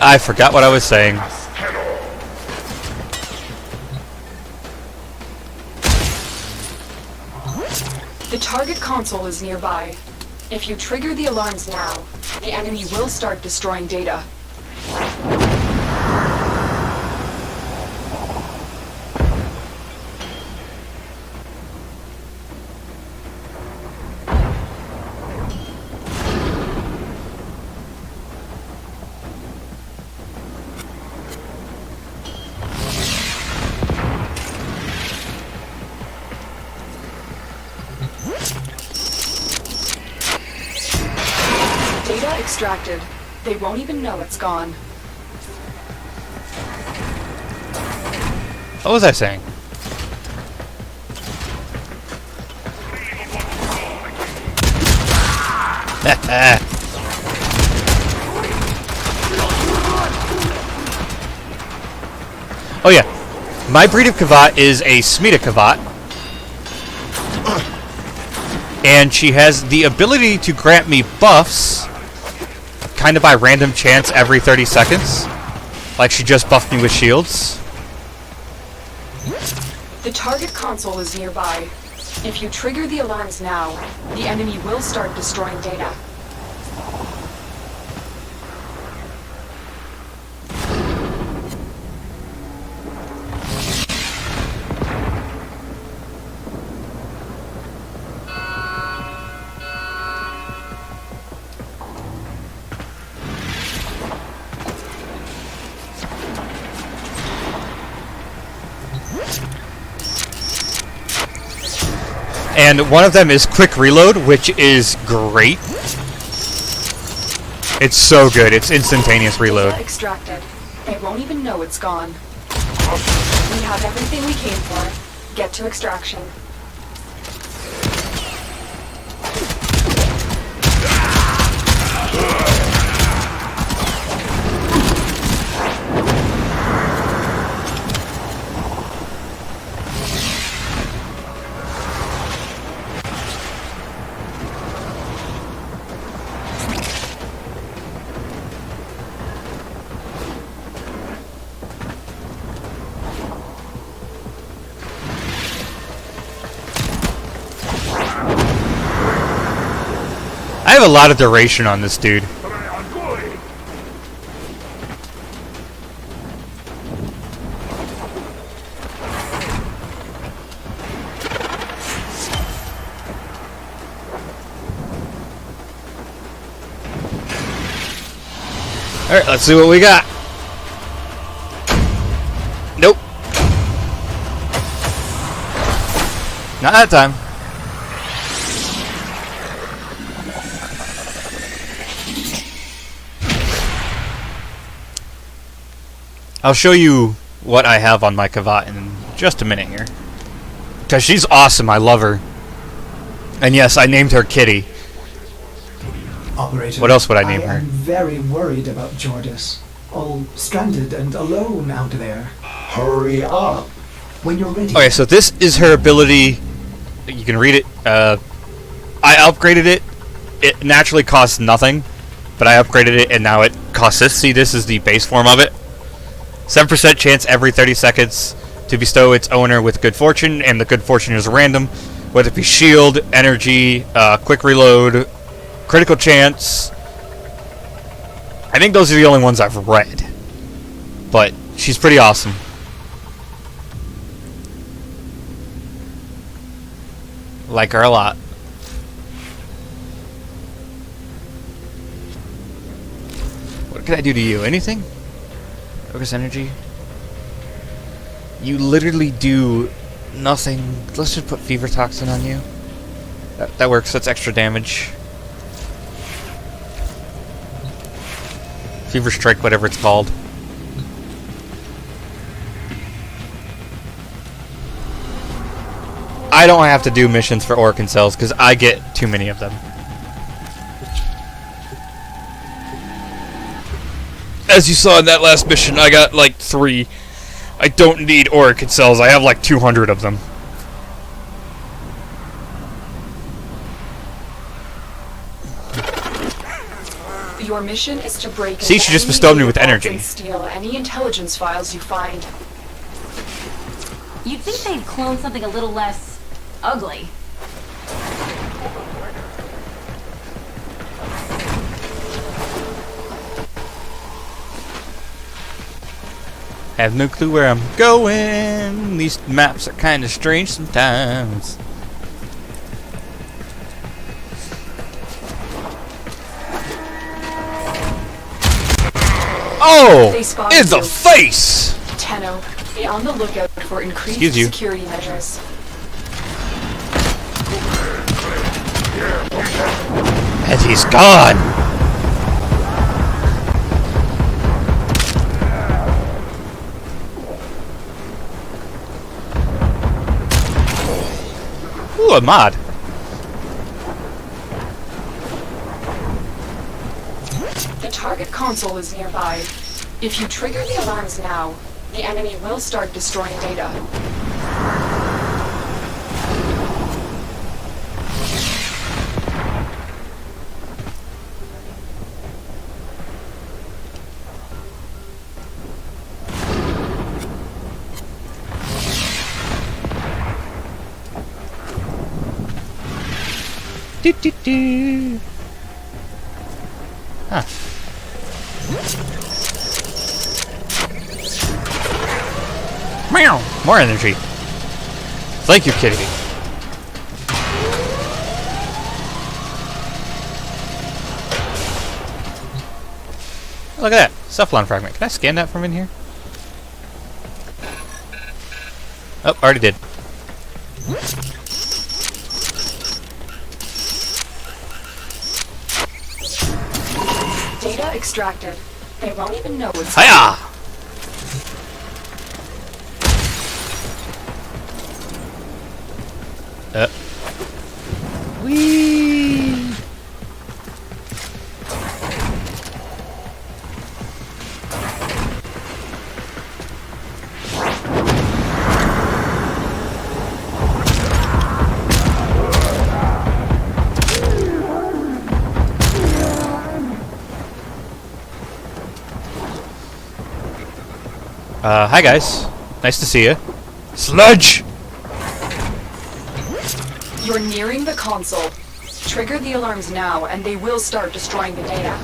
I forgot what I was saying. The target console is nearby. If you trigger the alarms now, the enemy will start destroying data. Data extracted. They won't even know it's gone. What was I saying? Oh yeah, my breed of Kavat is a Smita Kavat, and she has the ability to grant me buffs, kind of by random chance every 30 seconds. Like she just buffed me with shields. The target console is nearby. If you trigger the alarms now, the enemy will start destroying data. And one of them is quick reload, which is great. It's so good. It's instantaneous reload. Data extracted. They won't even know it's gone. We have everything we came for. Get to extraction. I have a lot of duration on this dude. Alright, let's see what we got. Nope. Not that time. I'll show you what I have on my Kavat in just a minute here. Because she's awesome, I love her. And yes, I named her Kitty. Operator, What else would I name her? I'm very worried about Jordas. All stranded and alone out there. Hurry up. When you're ready. Okay, so this is her ability. You can read it. I upgraded it. It naturally costs nothing, but I upgraded it and now it costs this. See, this is the base form of it. 7% chance every 30 seconds to bestow its owner with good fortune, and the good fortune is random, whether it be shield, energy, quick reload, critical chance, I think those are the only ones I've read. But she's pretty awesome. Like her a lot. What can I do to you? Anything? Focus energy. You literally do nothing. Let's just put fever toxin on you. That works. That's extra damage. Fever strike, whatever it's called. I don't have to do missions for Orkin cells because I get too many of them. As you saw in that last mission, I got like 3. I don't need Orkin cells. I have like 200 of them. Your mission is to break. See, she just bestowed me with energy. And steal any intelligence files you find. You'd think they'd clone something a little less ugly. I have no clue where I'm going. These maps are kind of strange sometimes. Oh! In the face! Tenno, be on the lookout for increased security measures. And he's gone! Ooh, a mod. The target console is nearby. If you trigger the alarms now, the enemy will start destroying data. Do, do, do. Huh. Meow! More energy. Thank you, kitty. Look at that. Cephalon fragment. Can I scan that from in here? Oh, already did. Data extracted. They won't even know it's... Hiya! Whee! Hi guys. Nice to see you. Sludge! You're nearing the console. Trigger the alarms now, and they will start destroying the data.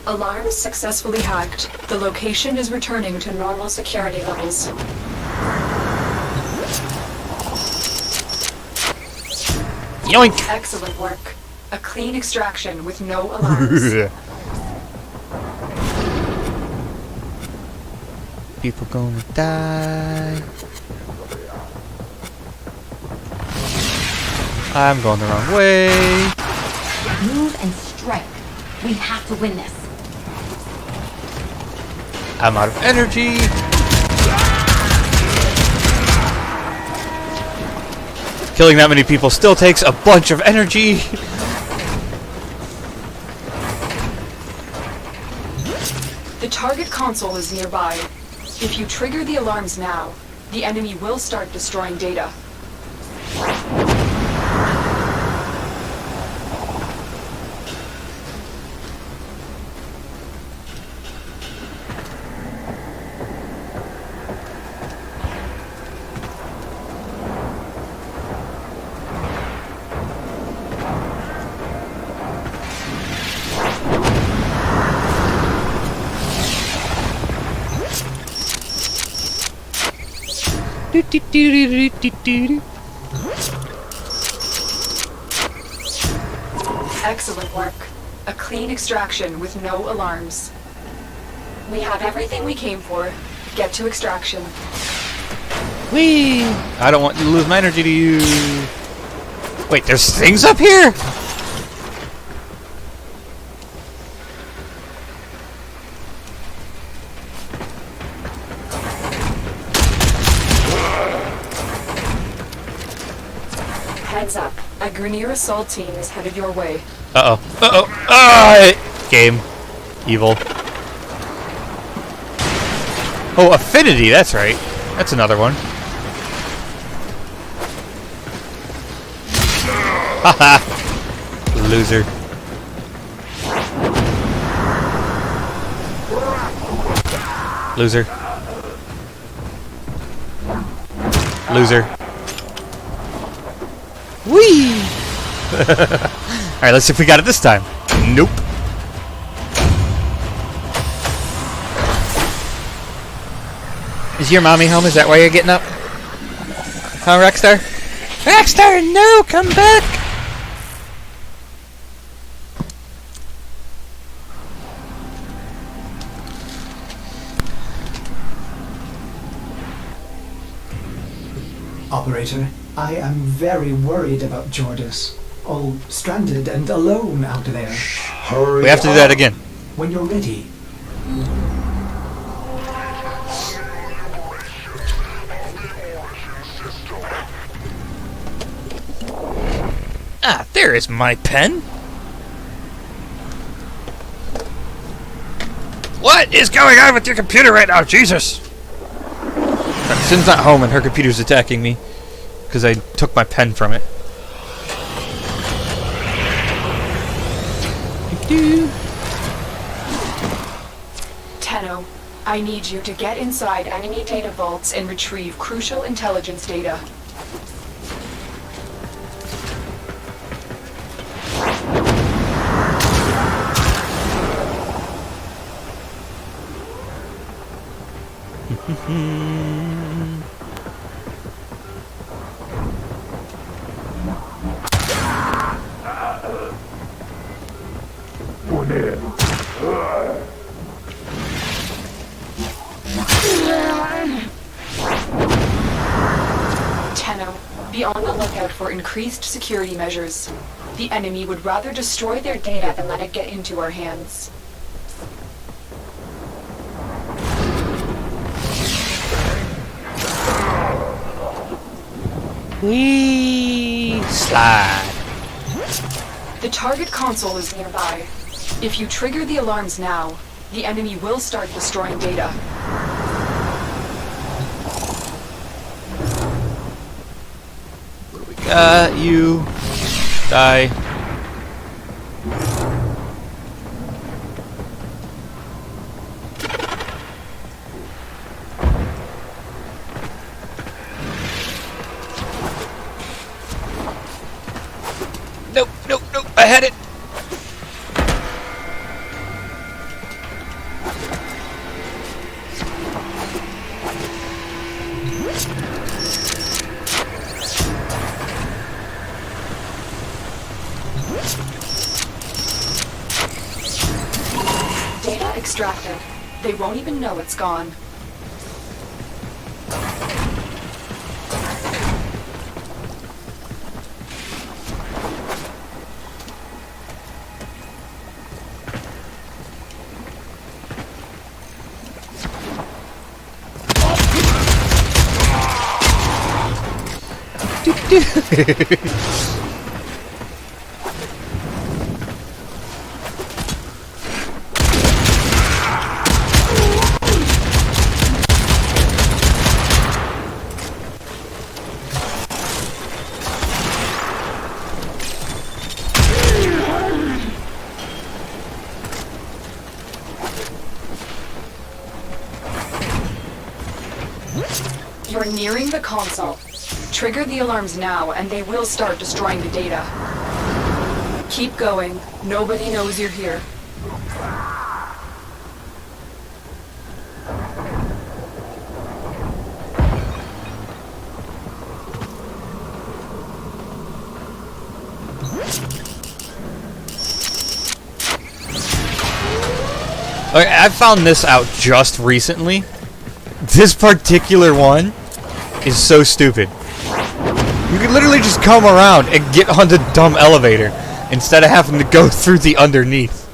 Alarms successfully hacked. The location is returning to normal security levels. Yoink! Excellent work. A clean extraction with no alarms. People gonna die. I'm going the wrong way. Move and strike. We have to win this. I'm out of energy. Killing that many people still takes a bunch of energy. The target console is nearby. If you trigger the alarms now, the enemy will start destroying data. Excellent work. A clean extraction with no alarms. We have everything we came for. Get to extraction. Whee! I don't want to lose my energy to you. Wait, there's things up here? Heads up. A Grenier assault team is headed your way. Uh-oh. Uh-oh. Ah! Game. Evil. Oh, Affinity, that's right. That's another one. Haha. Loser. Loser. Loser. Whee! Alright, let's see if we got it this time. Nope. Is your mommy home? Is that why you're getting up? Huh, Rockstar? Rockstar, no! Come back! Operator, I am very worried about Jordas. All stranded and alone out there. Hurry We have to do that again. When you're ready. Ah, there is my pen. What is going on with your computer right now, Jesus? Sin's not home and her computer's attacking me because I took my pen from it. Tenno, I need you to get inside enemy data vaults and retrieve crucial intelligence data. Tenno, be on the lookout for increased security measures. The enemy would rather destroy their data than let it get into our hands. Whee! Slide. The target console is nearby. If you trigger the alarms now, the enemy will start destroying data. You die. Nope, nope, nope. I had it. Data extracted. They won't even know it's gone. You're nearing the console. Trigger the alarms now, and they will start destroying the data. Keep going. Nobody knows you're here. Okay, I found this out just recently. This particular one is so stupid. You can literally just come around and get on the dumb elevator instead of having to go through the underneath.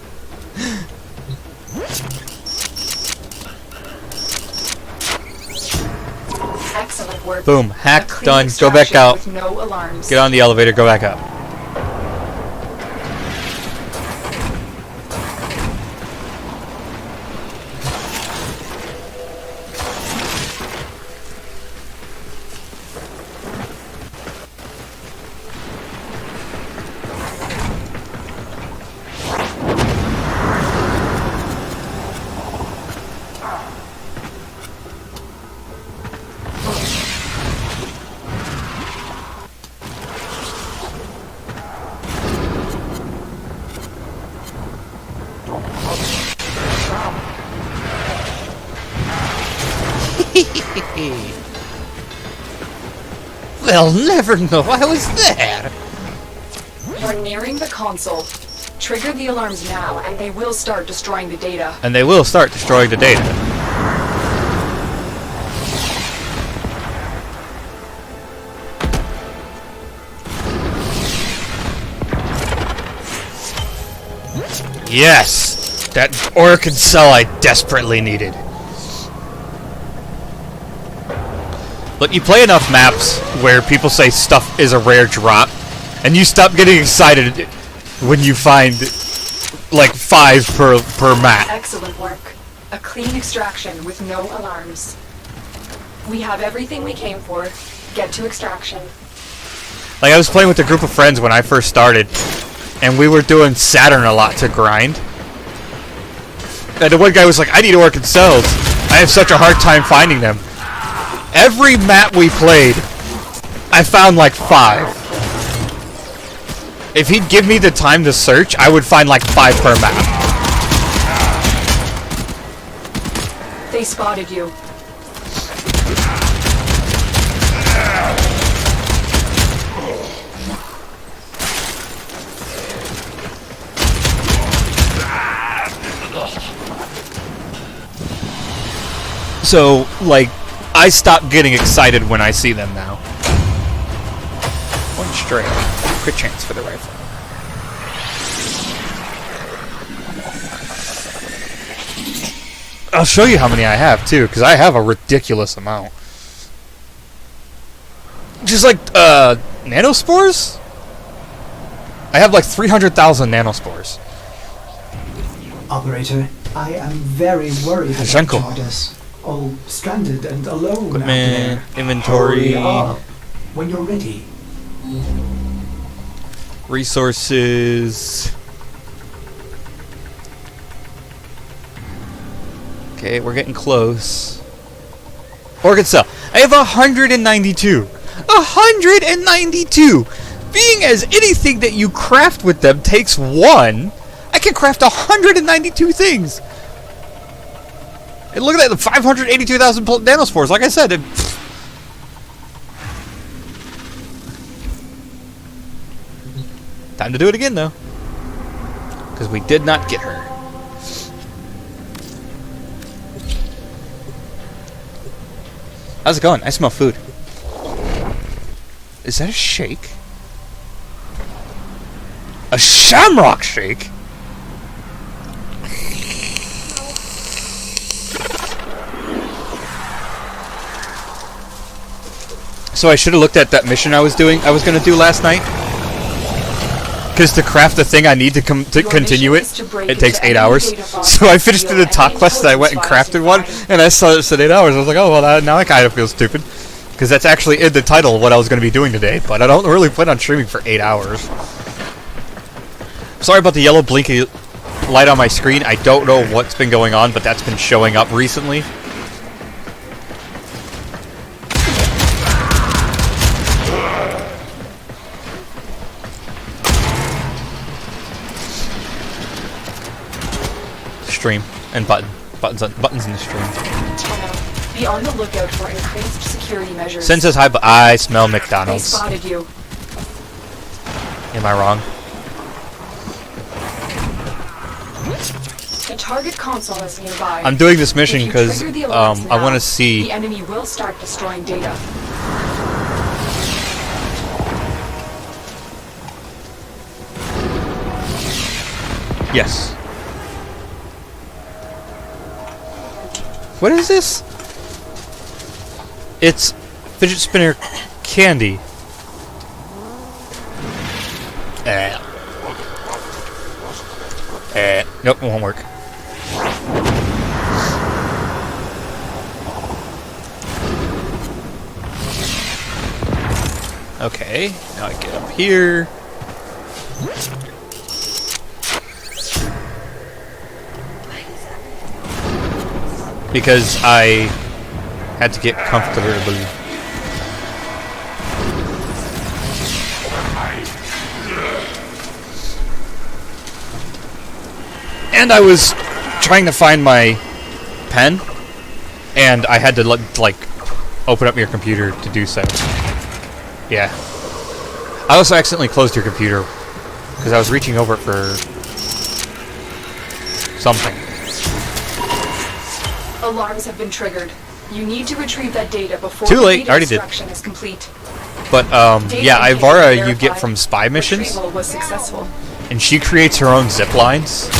Excellent work. Boom. Hack, A clean done. Go back extraction out. with no alarms. Get on the elevator, go back up. They'll never know I was there. You're nearing the console. Trigger the alarms now, and they will start destroying the data. And they will start destroying the data. Yes! That Orkin cell I desperately needed. Look, you play enough maps where people say stuff is a rare drop, and you stop getting excited when you find like 5 per map. Excellent work. A clean extraction with no alarms. We have everything we came for. Get to extraction. Like, I was playing with a group of friends when I first started, and we were doing Saturn a lot to grind. And the one guy was like, I need Orkin cells. I have such a hard time finding them. Every map we played, I found like 5. If he'd give me the time to search, I would find like 5 per map. They spotted you. So, like, I stop getting excited when I see them now. One straight. Quick chance for the rifle. I'll show you how many I have, too, because I have a ridiculous amount. Just like, nanospores? I have like 300,000 nanospores. Operator, I am very worried about Zhenko. Jordas. All stranded and alone out Equipment, there. inventory, Hurry up when you're ready. resources. Okay, we're getting close. Organ cell. I have 192. 192! Being as anything that you craft with them takes 1, I can craft 192 things! And look at that, the 582,000 nanospores, like I said. Time to do it again, though. Because we did not get her. How's it going? I smell food. Is that a shake? A shamrock shake? So I should have looked at that mission I was going to do last night. Because to craft the thing I need to continue it takes 8 hours. So I finished the top quest and I went and crafted one, and I saw it said 8 hours. I was like, oh, well, now I kind of feel stupid. Because that's actually in the title of what I was going to be doing today, but I don't really plan on streaming for 8 hours. Sorry about the yellow blinky light on my screen. I don't know what's been going on, but that's been showing up recently. Stream and buttons in the stream. Be on the lookout for increased security measures. Sen says hi, but I smell They McDonald's. spotted you. Am I wrong? The target console is nearby. I'm doing this mission If you because trigger the alarms I want now, to see. the enemy will start destroying data. Yes. What is this? It's fidget spinner candy. Nope, it won't work. Okay, now I get up here. Because I had to get comfortable. And I was trying to find my pen, and I had to like open up your computer to do so. Yeah. I also accidentally closed your computer because I was reaching over it for something. Alarms have been triggered. You need to retrieve that data before Too late. the data I already did. extraction is complete. But Data yeah, entry Ivara you verified. get from spy missions, Retrieval was successful. and she creates her own zip lines.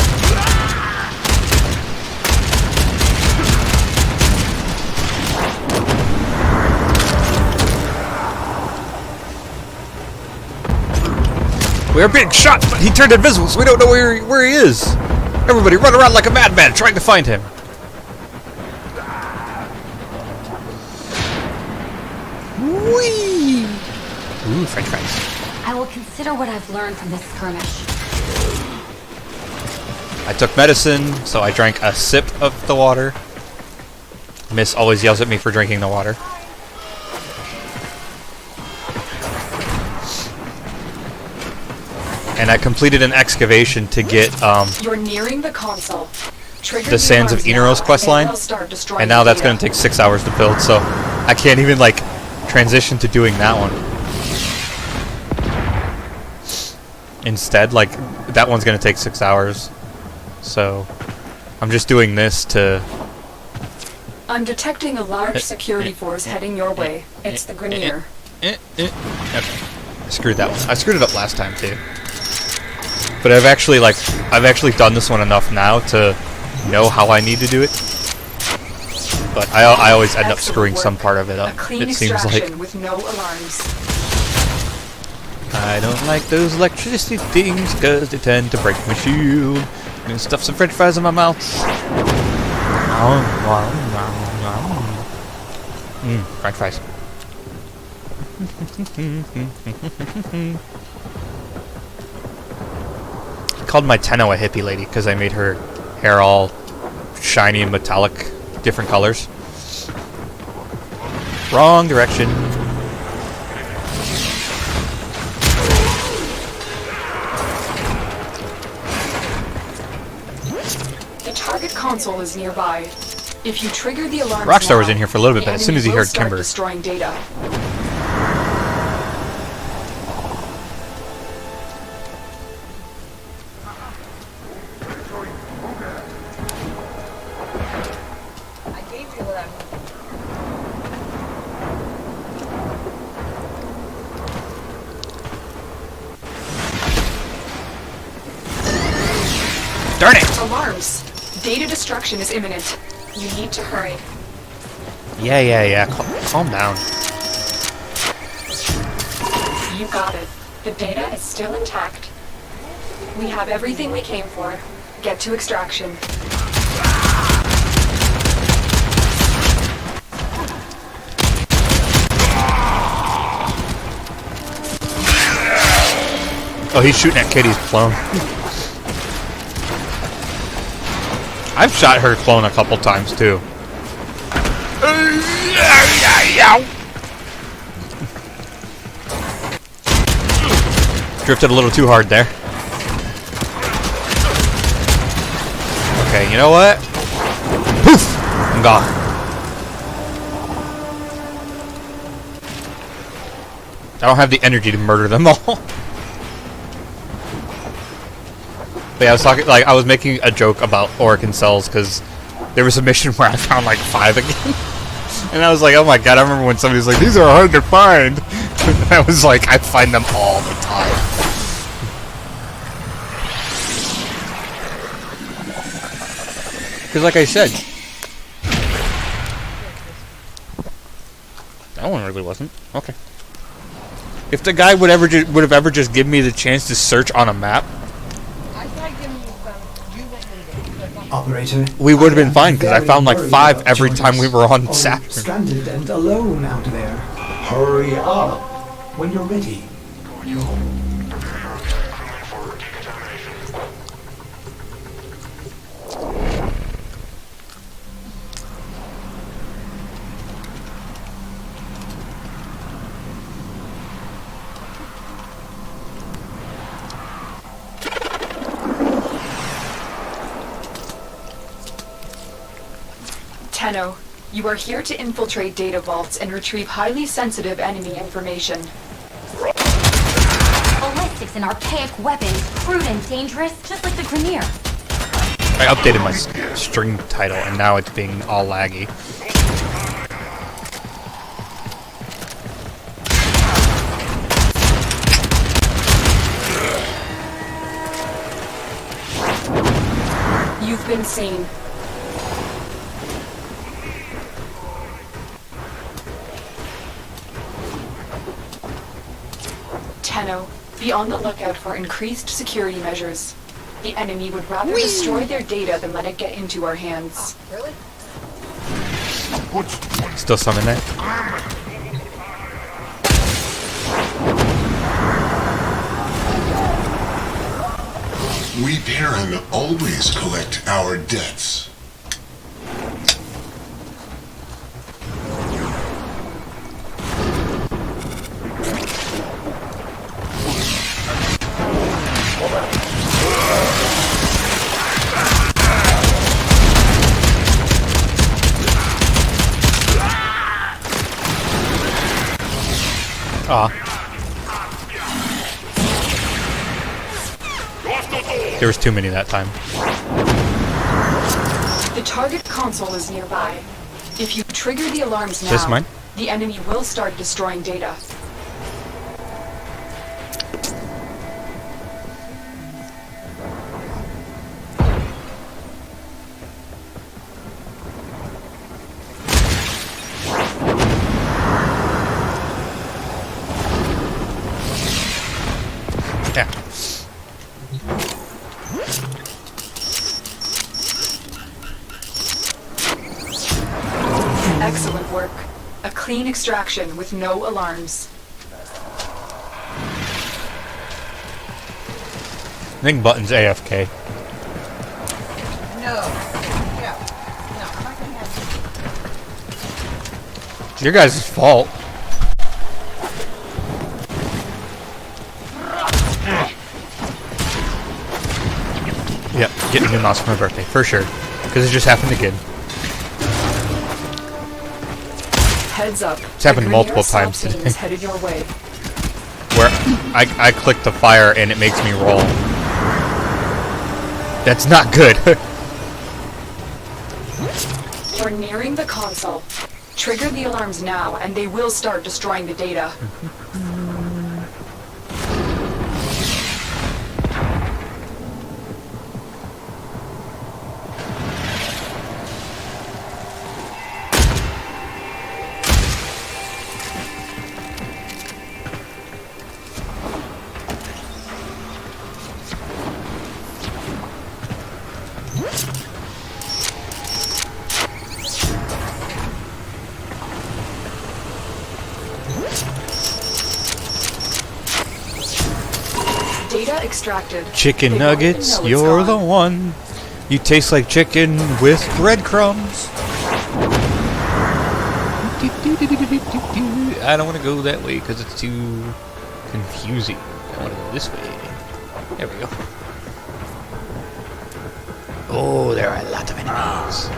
We're being shot, but he turned invisible, so we don't know where he is. Everybody run around like a madman trying to find him. Whee! Ooh, French fries. I will consider what I've learned from this skirmish. I took medicine, so I drank a sip of the water. Miss always yells at me for drinking the water. And I completed an excavation to get You're nearing the console. Trigger the Sands of alarms Enos now, questline, and they'll start destroying and now the that's data. going to take 6 hours to build, so I can't even like transition to doing that one. Instead, like that one's going to take 6 hours, so I'm just doing this to. I'm detecting a large security force heading your way. It's the Grenier. Okay, I screwed that one. I screwed it up last time too. But I've actually done this one enough now to know how I need to do it. But I always end up screwing some part of it up. A clean It seems extraction like with no alarms. I don't like those electricity things because they tend to break my shield. I'm gonna stuff some French fries in my mouth. French fries. I called my Tenno a hippie lady because I made her hair all shiny and metallic, different colors. Wrong direction. The target console is nearby. If you trigger the alarm, Rockstar was in here for a little bit, but as soon as he heard Kimber Kimber, destroying data. darn it! Alarms. Data destruction is imminent. You need to hurry. Yeah. Calm down. You got it. The data is still intact. We have everything we came for. Get to extraction. Oh, he's shooting at Katie's clone. I've shot her clone a couple times too. Drifted a little too hard there. Okay, you know what? Poof! I'm gone. I don't have the energy to murder them all. But yeah, I was making a joke about Orokin cells because there was a mission where I found like 5 again. And I was like, oh my god, I remember when somebody was like, these are hard to find. And I was like, I find them all the time. Because like I said, that one really wasn't. Okay. If the guy would have ever just given me the chance to search on a map, Operator, we would have been fine because I found like 5 every time we were on Saturn. Stranded and alone out there. Hurry up. When you're ready. Tenno, you are here to infiltrate data vaults and retrieve highly sensitive enemy information. Ballistics and archaic weapons, crude and dangerous, just like the Grenier. I updated my stream title and now it's being all laggy. You've been seen. Tenno, be on the lookout for increased security measures. The enemy would rather destroy their data than let it get into our hands. Really? Still some in there. We Terran always collect our debts. There was too many that time. The target console is nearby. If you trigger the alarms now, This mine? the enemy will start destroying data. Yeah. Excellent work. A clean extraction with no alarms. I think Button's AFK. No. Yeah. No, I'm not gonna have It's your guys' fault. Yep, getting a new mouse for my birthday, for sure. Because it just happened again. Heads up. It's happened the multiple Grenier times assault team today. is headed your way. Where I click the fire and it makes me roll. That's not good. We're nearing the console. Trigger the alarms now, and they will start destroying the data. Data extracted. Chicken They won't even nuggets, know it's you're the gone. one. You taste like chicken with breadcrumbs. I don't want to go that way because it's too confusing. I want to go this way. There we go. Oh, there are a lot of enemies.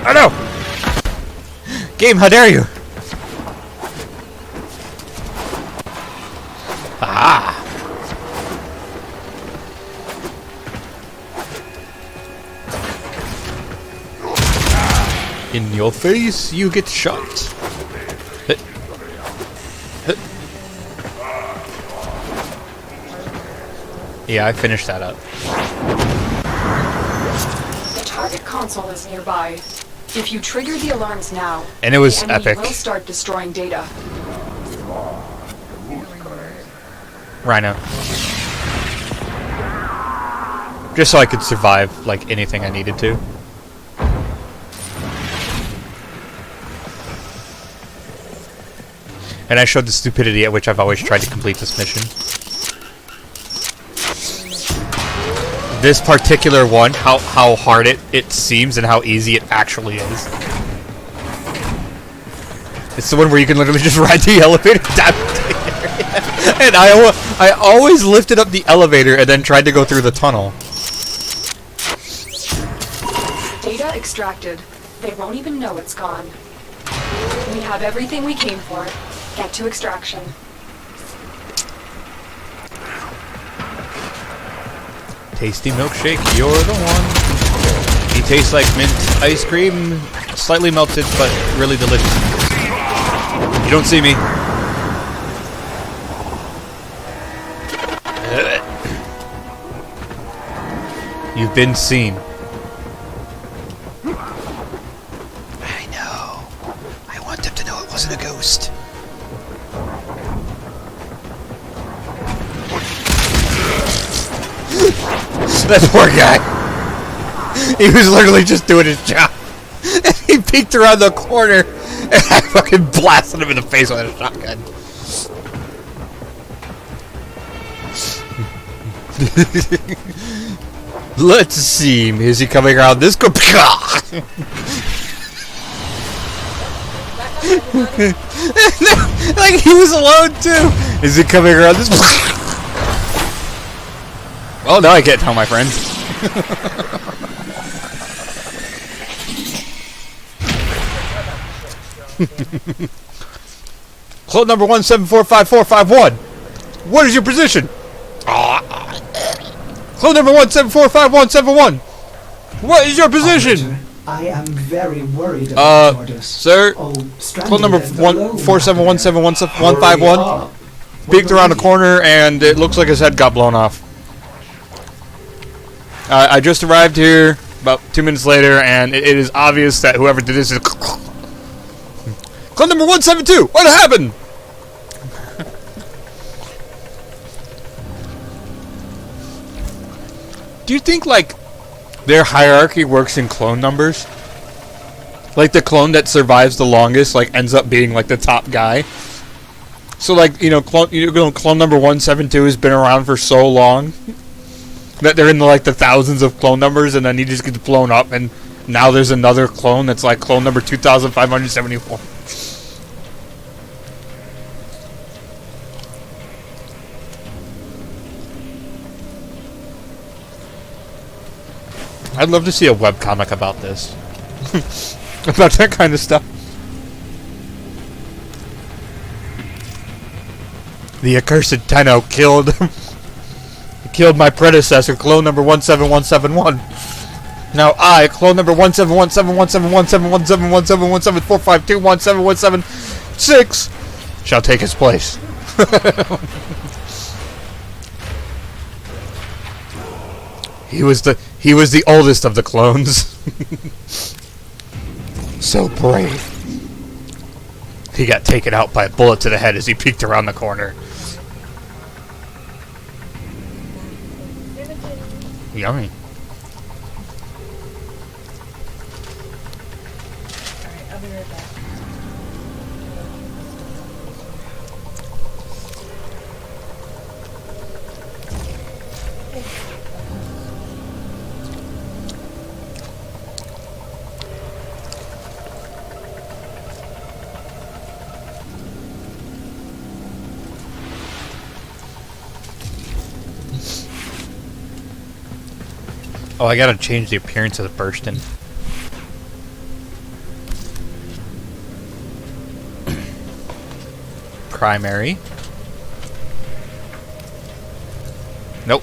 Oh no! Game, how dare you! Ah! In your face, you get shot. Hit. Hit. Yeah, I finished that up. The target console is nearby. If you trigger the alarms now, And it was the enemy epic. will start destroying data. Rhino. Just so I could survive, like, anything I needed to. And I showed the stupidity at which I've always tried to complete this mission. This particular one, how hard it seems and how easy it actually is. It's the one where you can literally just ride the elevator down the area. And I always lifted up the elevator and then tried to go through the tunnel. Data extracted. They won't even know it's gone. We have everything we came for. Get to extraction. Tasty milkshake, you're the one. He tastes like mint ice cream, slightly melted, but really delicious. You don't see me. You've been seen. I know. I want them to know it wasn't a ghost. That poor guy. He was literally just doing his job. And he peeked around the corner and I fucking blasted him in the face with a shotgun. Let's see. Is he coming around this go? Like he was alone too. Is he coming around this? Oh, now I can't tell my friends. Clone number 1745451. What is your position? Clone number 1745171. What is your position? Operator, I am very worried about Jordas. Sir, clone number 147171151 peeked around the corner and it looks like his head got blown off. I just arrived here about 2 minutes later, and it is obvious that whoever did this is clone number 172. What happened? Do you think like their hierarchy works in clone numbers? Like the clone that survives the longest, like ends up being like the top guy. So like clone number 172 has been around for so long that they're in like the thousands of clone numbers, and then he just gets blown up, and now there's another clone that's like clone number 2574. I'd love to see a webcomic about this. About that kind of stuff. The accursed Tenno killed my predecessor, clone number 17171. Now I, clone number 171717171717452171776, shall take his place. He was the oldest of the clones. So brave. He got taken out by a bullet to the head as he peeked around the corner. Yummy. Oh, I gotta change the appearance of the Burston. Primary. Nope.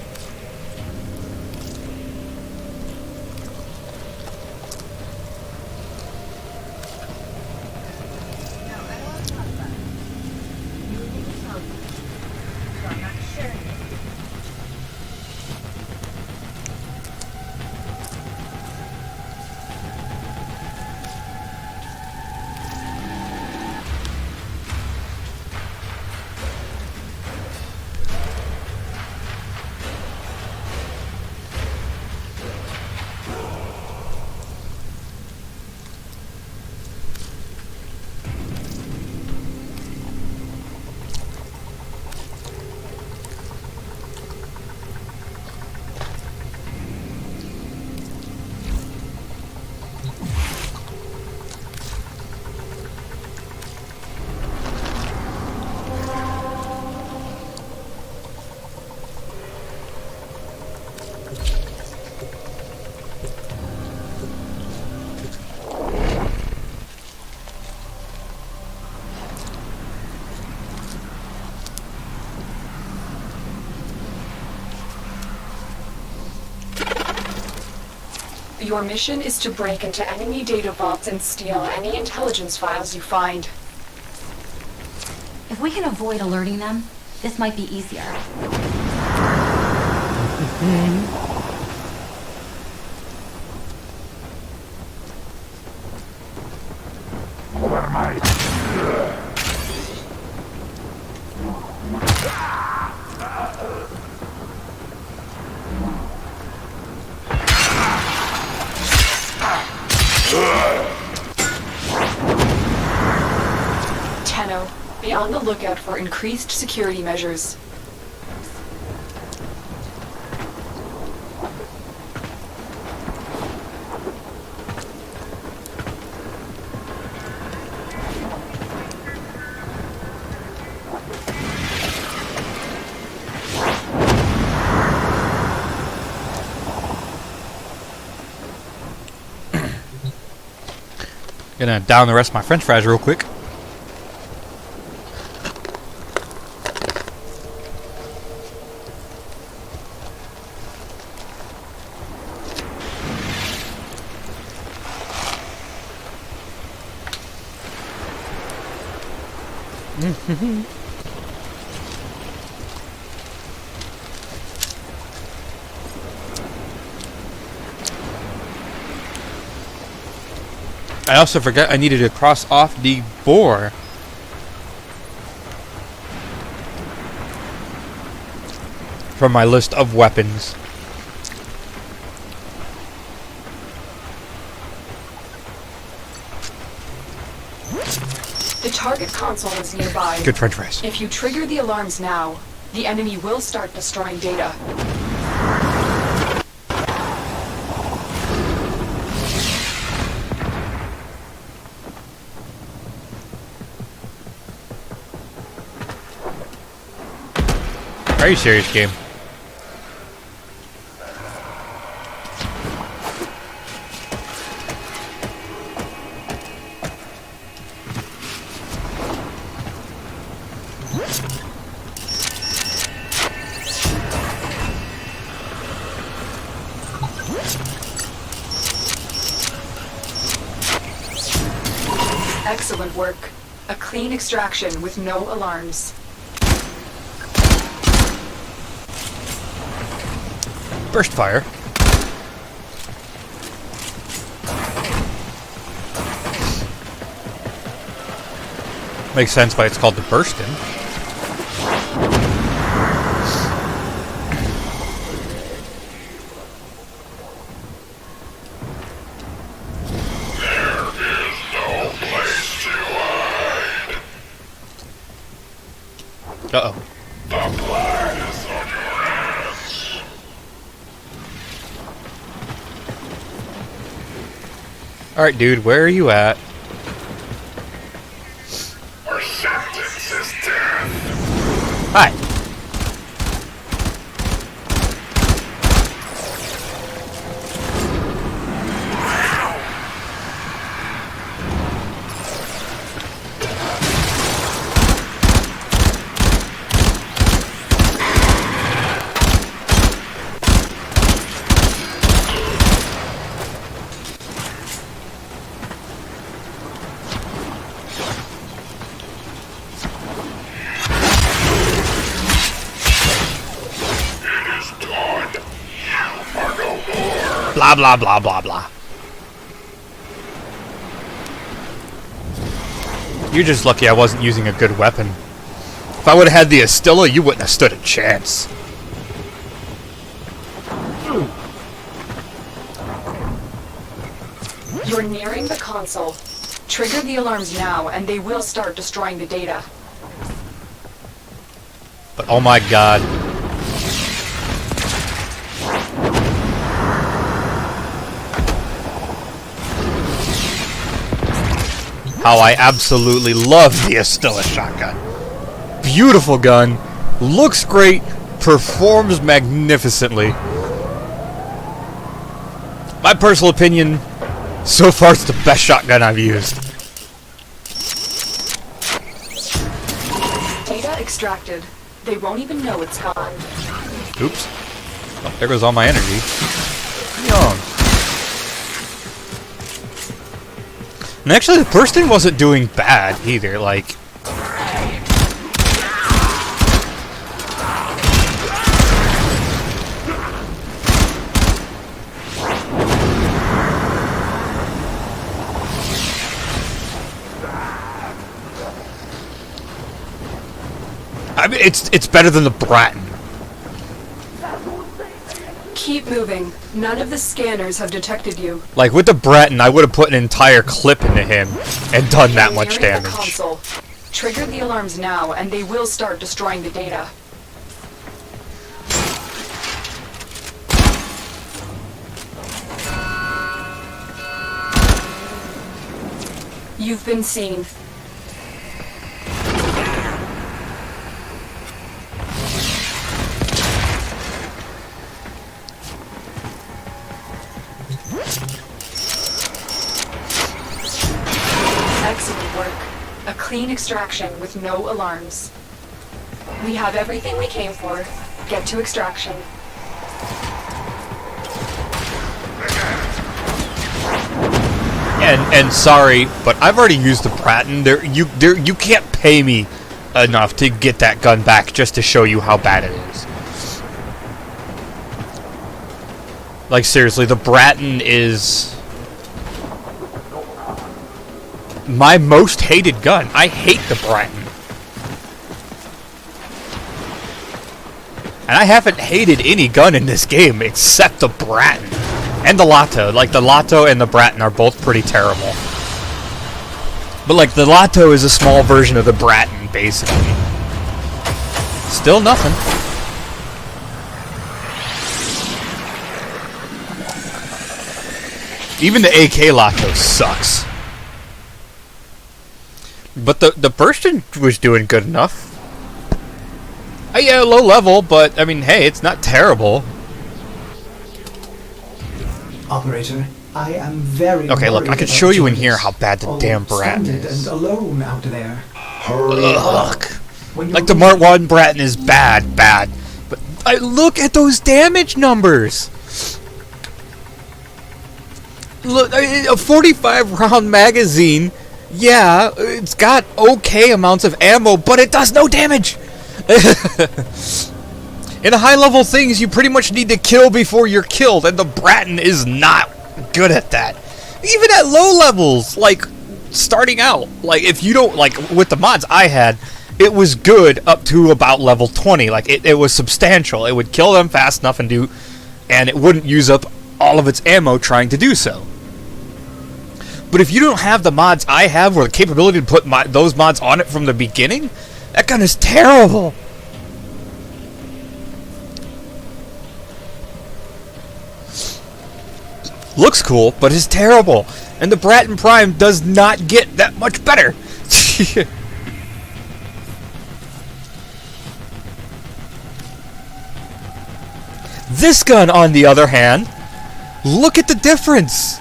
Your mission is to break into enemy data vaults and steal any intelligence files you find. If we can avoid alerting them, this might be easier. Tenno, be on the lookout for increased security measures. Gonna down the rest of my French fries real quick. I also forgot I needed to cross off the boar. From my list of weapons. The target console is nearby. Good French fries. If you trigger the alarms now, the enemy will start destroying data. Are you serious, game? Excellent work. A clean extraction with no alarms. Burst fire. Makes sense why it's called the Burston. There is no Uh-oh. The blood is on your hands. Alright, dude, where are you at? Our sentence is death. Hi. Blah, blah, blah, blah, blah. You're just lucky I wasn't using a good weapon. If I would have had the Astilla, you wouldn't have stood a chance. You're nearing the console. Trigger the alarms now, and they will start destroying the data. But oh my god. How I absolutely love the Astilla shotgun. Beautiful gun, looks great, performs magnificently. My personal opinion, so far it's the best shotgun I've used. Data extracted. They won't even know it's gone. Oops. Oh, there goes all my energy. Young. And actually, the person wasn't doing bad either. Like, I mean, it's better than the Bratton. Keep moving. None of the scanners have detected you. Like, with the Bratton, I would have put an entire clip into him and done that much Nearing the damage. console. Trigger the alarms now, and they will start destroying the data. You've been seen. Excellent work. A clean extraction with no alarms. We have everything we came for. Get to extraction. And sorry, but I've already used the Bratton. You can't pay me enough to get that gun back just to show you how bad it is. Like, seriously, the Bratton is my most hated gun. I hate the Bratton. And I haven't hated any gun in this game except the Bratton. And the Lotto. Like, the Lotto and the Bratton are both pretty terrible. But, like, the Lotto is a small version of the Bratton, basically. Still nothing. Even the AK Lotto sucks. But the person was doing good enough. Yeah, low level, but, I mean, hey, it's not terrible. Operator, I am very Okay, look, I worried can about show you in Jordas. here how bad the damn Bratton Stranded is. and alone out there. Ugh. When Like, the you're Mark 1 Bratton is bad. But look at those damage numbers! Look, a 45-round magazine, yeah, it's got okay amounts of ammo, but it does no damage! In high-level things, you pretty much need to kill before you're killed, and the Bratton is not good at that. Even at low levels, like, starting out, like, if you don't, like, with the mods I had, it was good up to about level 20. Like, it was substantial. It would kill them fast enough and it wouldn't use up all of its ammo trying to do so. But if you don't have the mods I have, or the capability to put those mods on it from the beginning, That gun is terrible! Looks cool, but is terrible. And the Bratton Prime does not get that much better. This gun, on the other hand, look at the difference.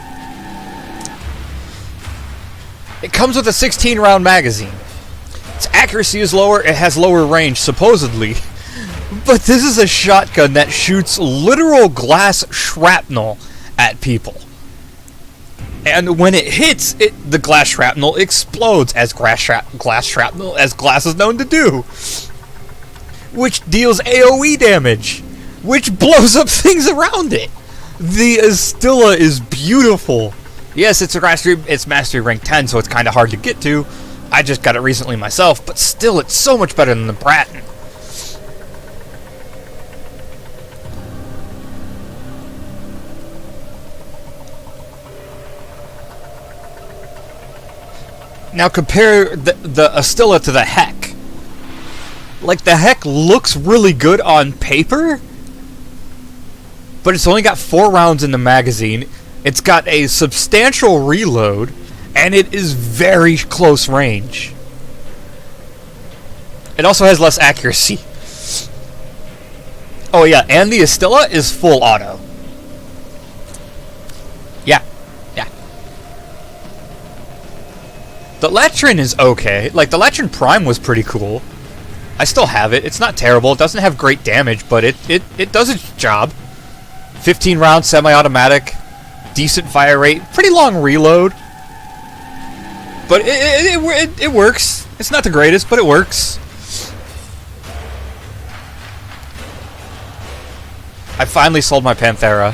It comes with a 16-round magazine. Its accuracy is lower, it has lower range, supposedly. But this is a shotgun that shoots literal glass shrapnel at people. And when it hits, the glass shrapnel explodes, as glass shrapnel is known to do. Which deals AoE damage, which blows up things around it. The Astilla is beautiful. Yes, it's Mastery Rank 10, so it's kind of hard to get to. I just got it recently myself, but still, it's so much better than the Bratton. Now compare the Astilla to the Heck. Like, the Heck looks really good on paper, but it's only got 4 rounds in the magazine. It's got a substantial reload, and it is very close range. It also has less accuracy. Oh yeah, and the Astilla is full auto. Yeah. The Latrin is okay. Like, the Latrin Prime was pretty cool. I still have it. It's not terrible. It doesn't have great damage, but it does its job. 15 round semi-automatic, decent fire rate, pretty long reload. But it works. It's not the greatest, but it works. I finally sold my Panthera,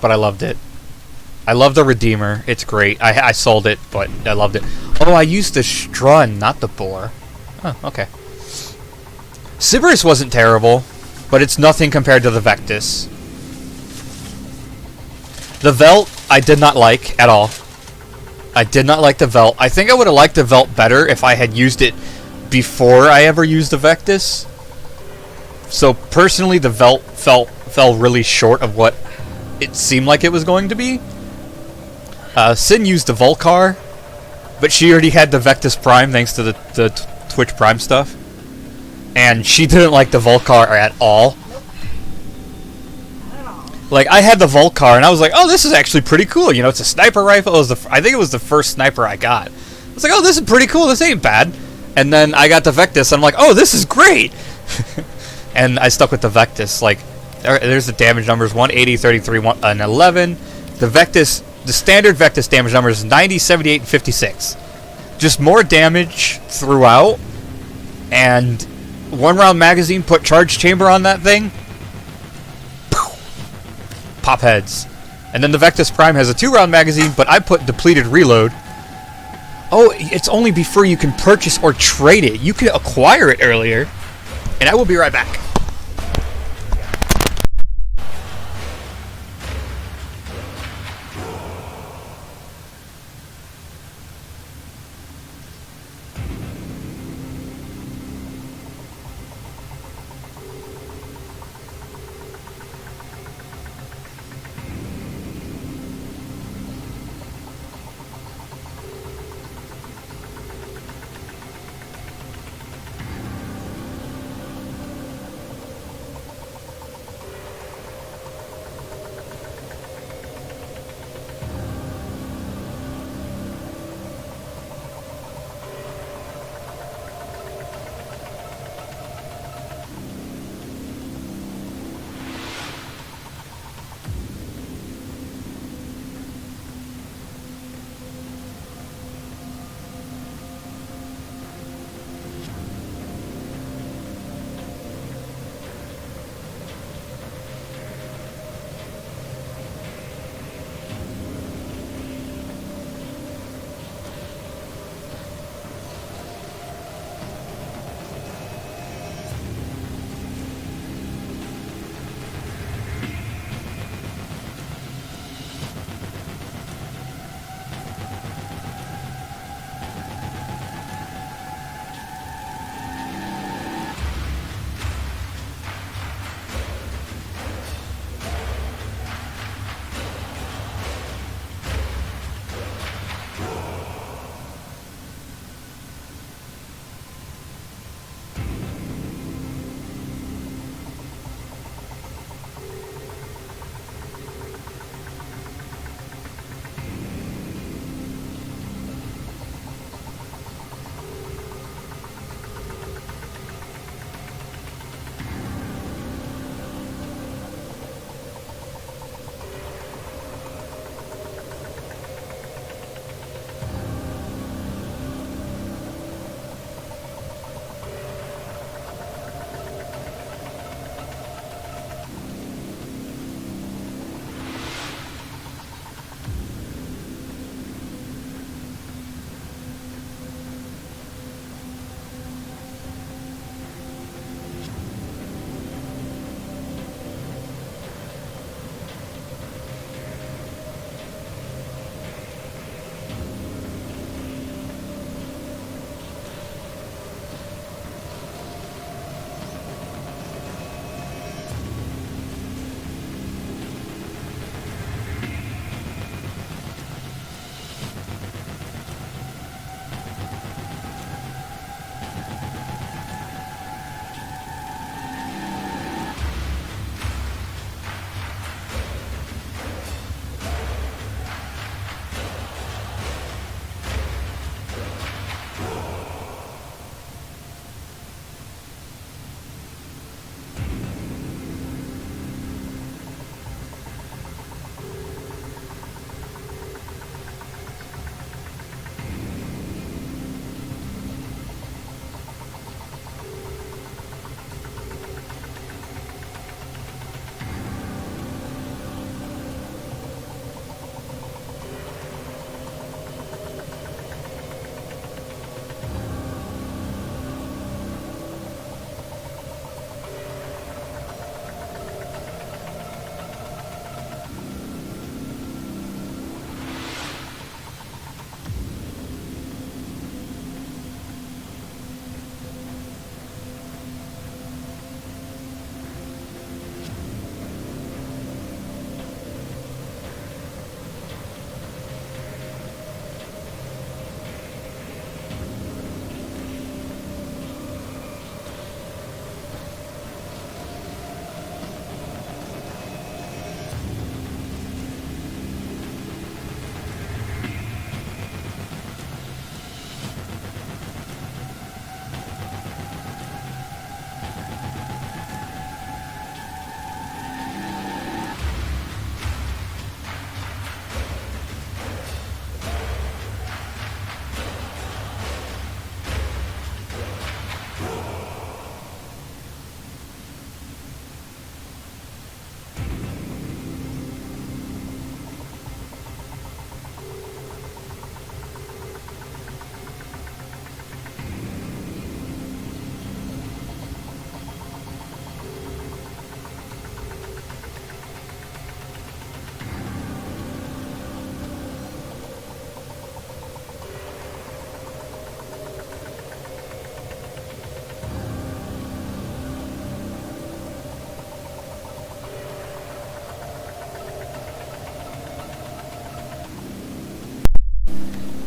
but I loved it. I love the Redeemer. It's great. I sold it, but I loved it. Oh, I used the Strun, not the Boar. Oh, okay. Sybaris wasn't terrible, but it's nothing compared to the Vectis. The Velt, I did not like at all. I did not like the Velt. I think I would have liked the Velt better if I had used it before I ever used the Vectis. So, personally, the Velt fell really short of what it seemed like it was going to be. Sin used the Volcar, but she already had the Vectis Prime thanks to the Twitch Prime stuff. And she didn't like the Volcar at all. Like, I had the Volcar, and I was like, oh, this is actually pretty cool. You know, it's a sniper rifle. I think it was the first sniper I got. I was like, oh, this is pretty cool. This ain't bad. And then I got the Vectis, and I'm like, oh, this is great. And I stuck with the Vectis. Like, there's the damage numbers, 180, 33, and 11. The standard Vectis damage number is 90, 78, and 56. Just more damage throughout. And 1 round magazine, put charge chamber on that thing. Pop heads. And then the Vectis Prime has a 2 round magazine, but I put depleted reload. Oh, it's only before you can purchase or trade it. You can acquire it earlier. And I will be right back.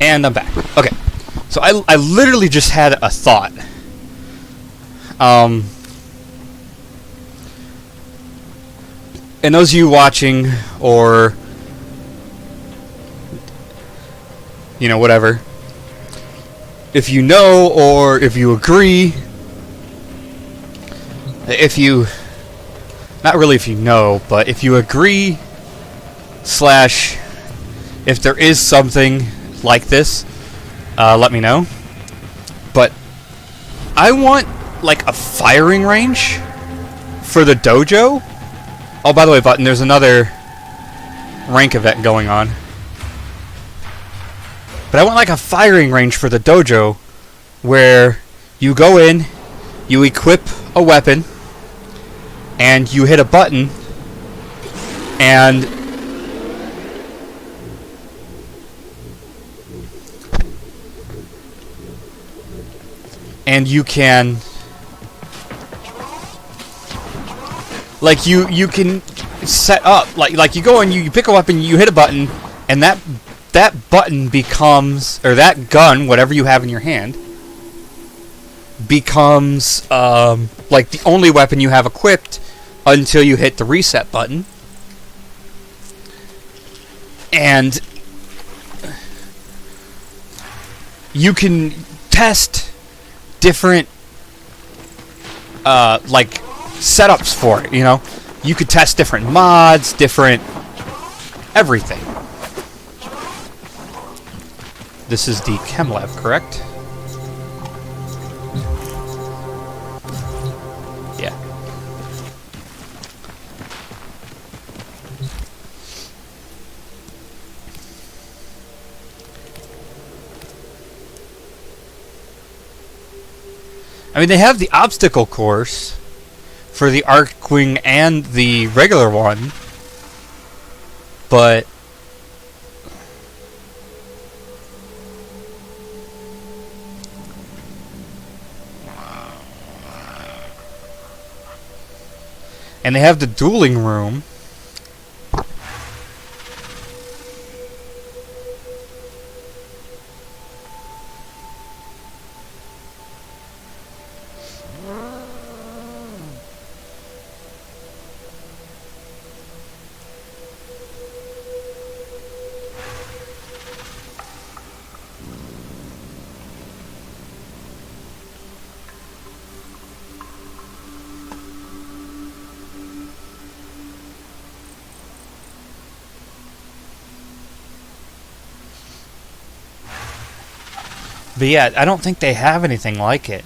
And I'm back. Okay. So I literally just had a thought. And those of you watching, or you know, whatever, if you know or if you agree, if you, not really if you know, but if you agree slash if there is something like this, let me know. But I want like a firing range for the dojo. Oh, by the way, Button, there's another rank event going on. But I want like a firing range for the dojo where you go in, you equip a weapon, and you hit a button, and you can, like, you can set up, like you go and you pick a weapon, you hit a button, and that button becomes, or that gun, whatever you have in your hand, becomes like the only weapon you have equipped until you hit the reset button. And you can test different like setups for it, you know. You could test different mods, different everything. This is the chem lab, correct? Yeah. I mean, they have the obstacle course for the Arcwing and the regular one, but and they have the dueling room. But yeah, I don't think they have anything like it.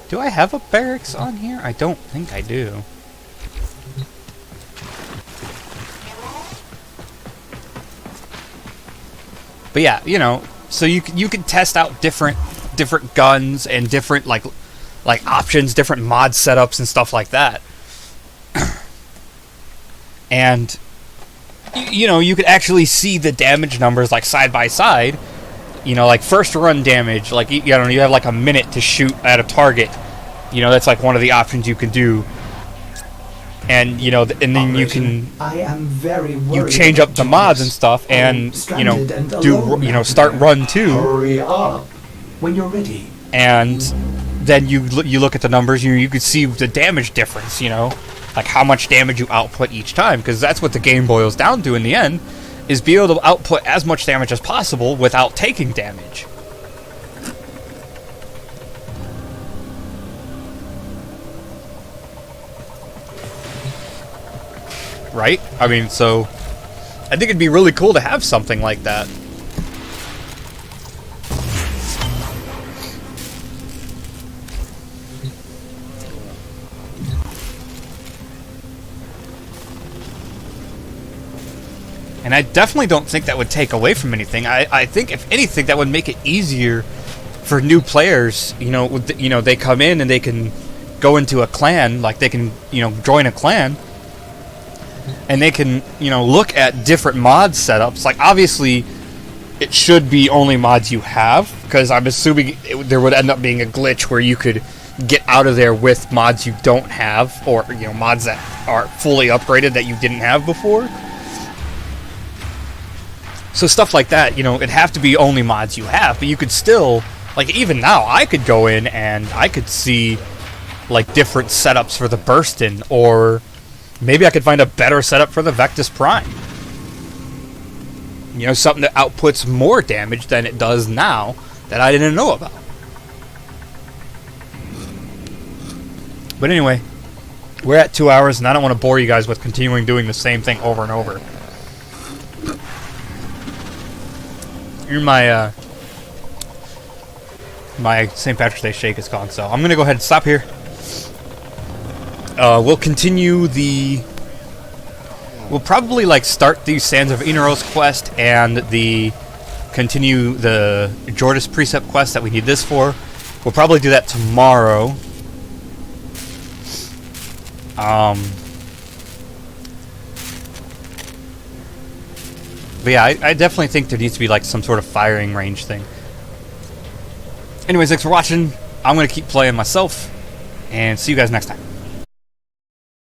Do I have a barracks on here? I don't think I do. But yeah, you know, so you can test out different guns and different like options, different mod setups and stuff like that. And you know, you could actually see the damage numbers like side by side. You know, like first run damage, like you know, you have like a minute to shoot at a target. You know, that's like one of the options you can do. And you know, and then you can you change up the mods and stuff, and you know, do start run 2. Hurry up when you're ready. And then you look at the numbers. You can see the damage difference. You know, like how much damage you output each time, because that's what the game boils down to in the end. Is be able to output as much damage as possible without taking damage. Right? I mean, so I think it'd be really cool to have something like that. And I definitely don't think that would take away from anything. I think, if anything, that would make it easier for new players. You know, they come in and they can go into a clan, like they can, join a clan, and they can, look at different mod setups. Like, obviously, it should be only mods you have, because I'm assuming there would end up being a glitch where you could get out of there with mods you don't have, or mods that are fully upgraded that you didn't have before. So stuff like that, it'd have to be only mods you have, but you could still, like, even now, I could go in and I could see, like, different setups for the Burstin, or maybe I could find a better setup for the Vectis Prime. Something that outputs more damage than it does now that I didn't know about. But anyway, we're at 2 hours, and I don't want to bore you guys with continuing doing the same thing over and over. Here my my St. Patrick's Day shake is gone, so I'm gonna go ahead and stop here. We'll continue the... We'll probably start the Sands of Inaros quest and continue the Jordas Precept quest that we need this for. We'll probably do that tomorrow. But yeah, I definitely think there needs to be some sort of firing range thing. Anyways, thanks for watching. I'm going to keep playing myself, and see you guys next time.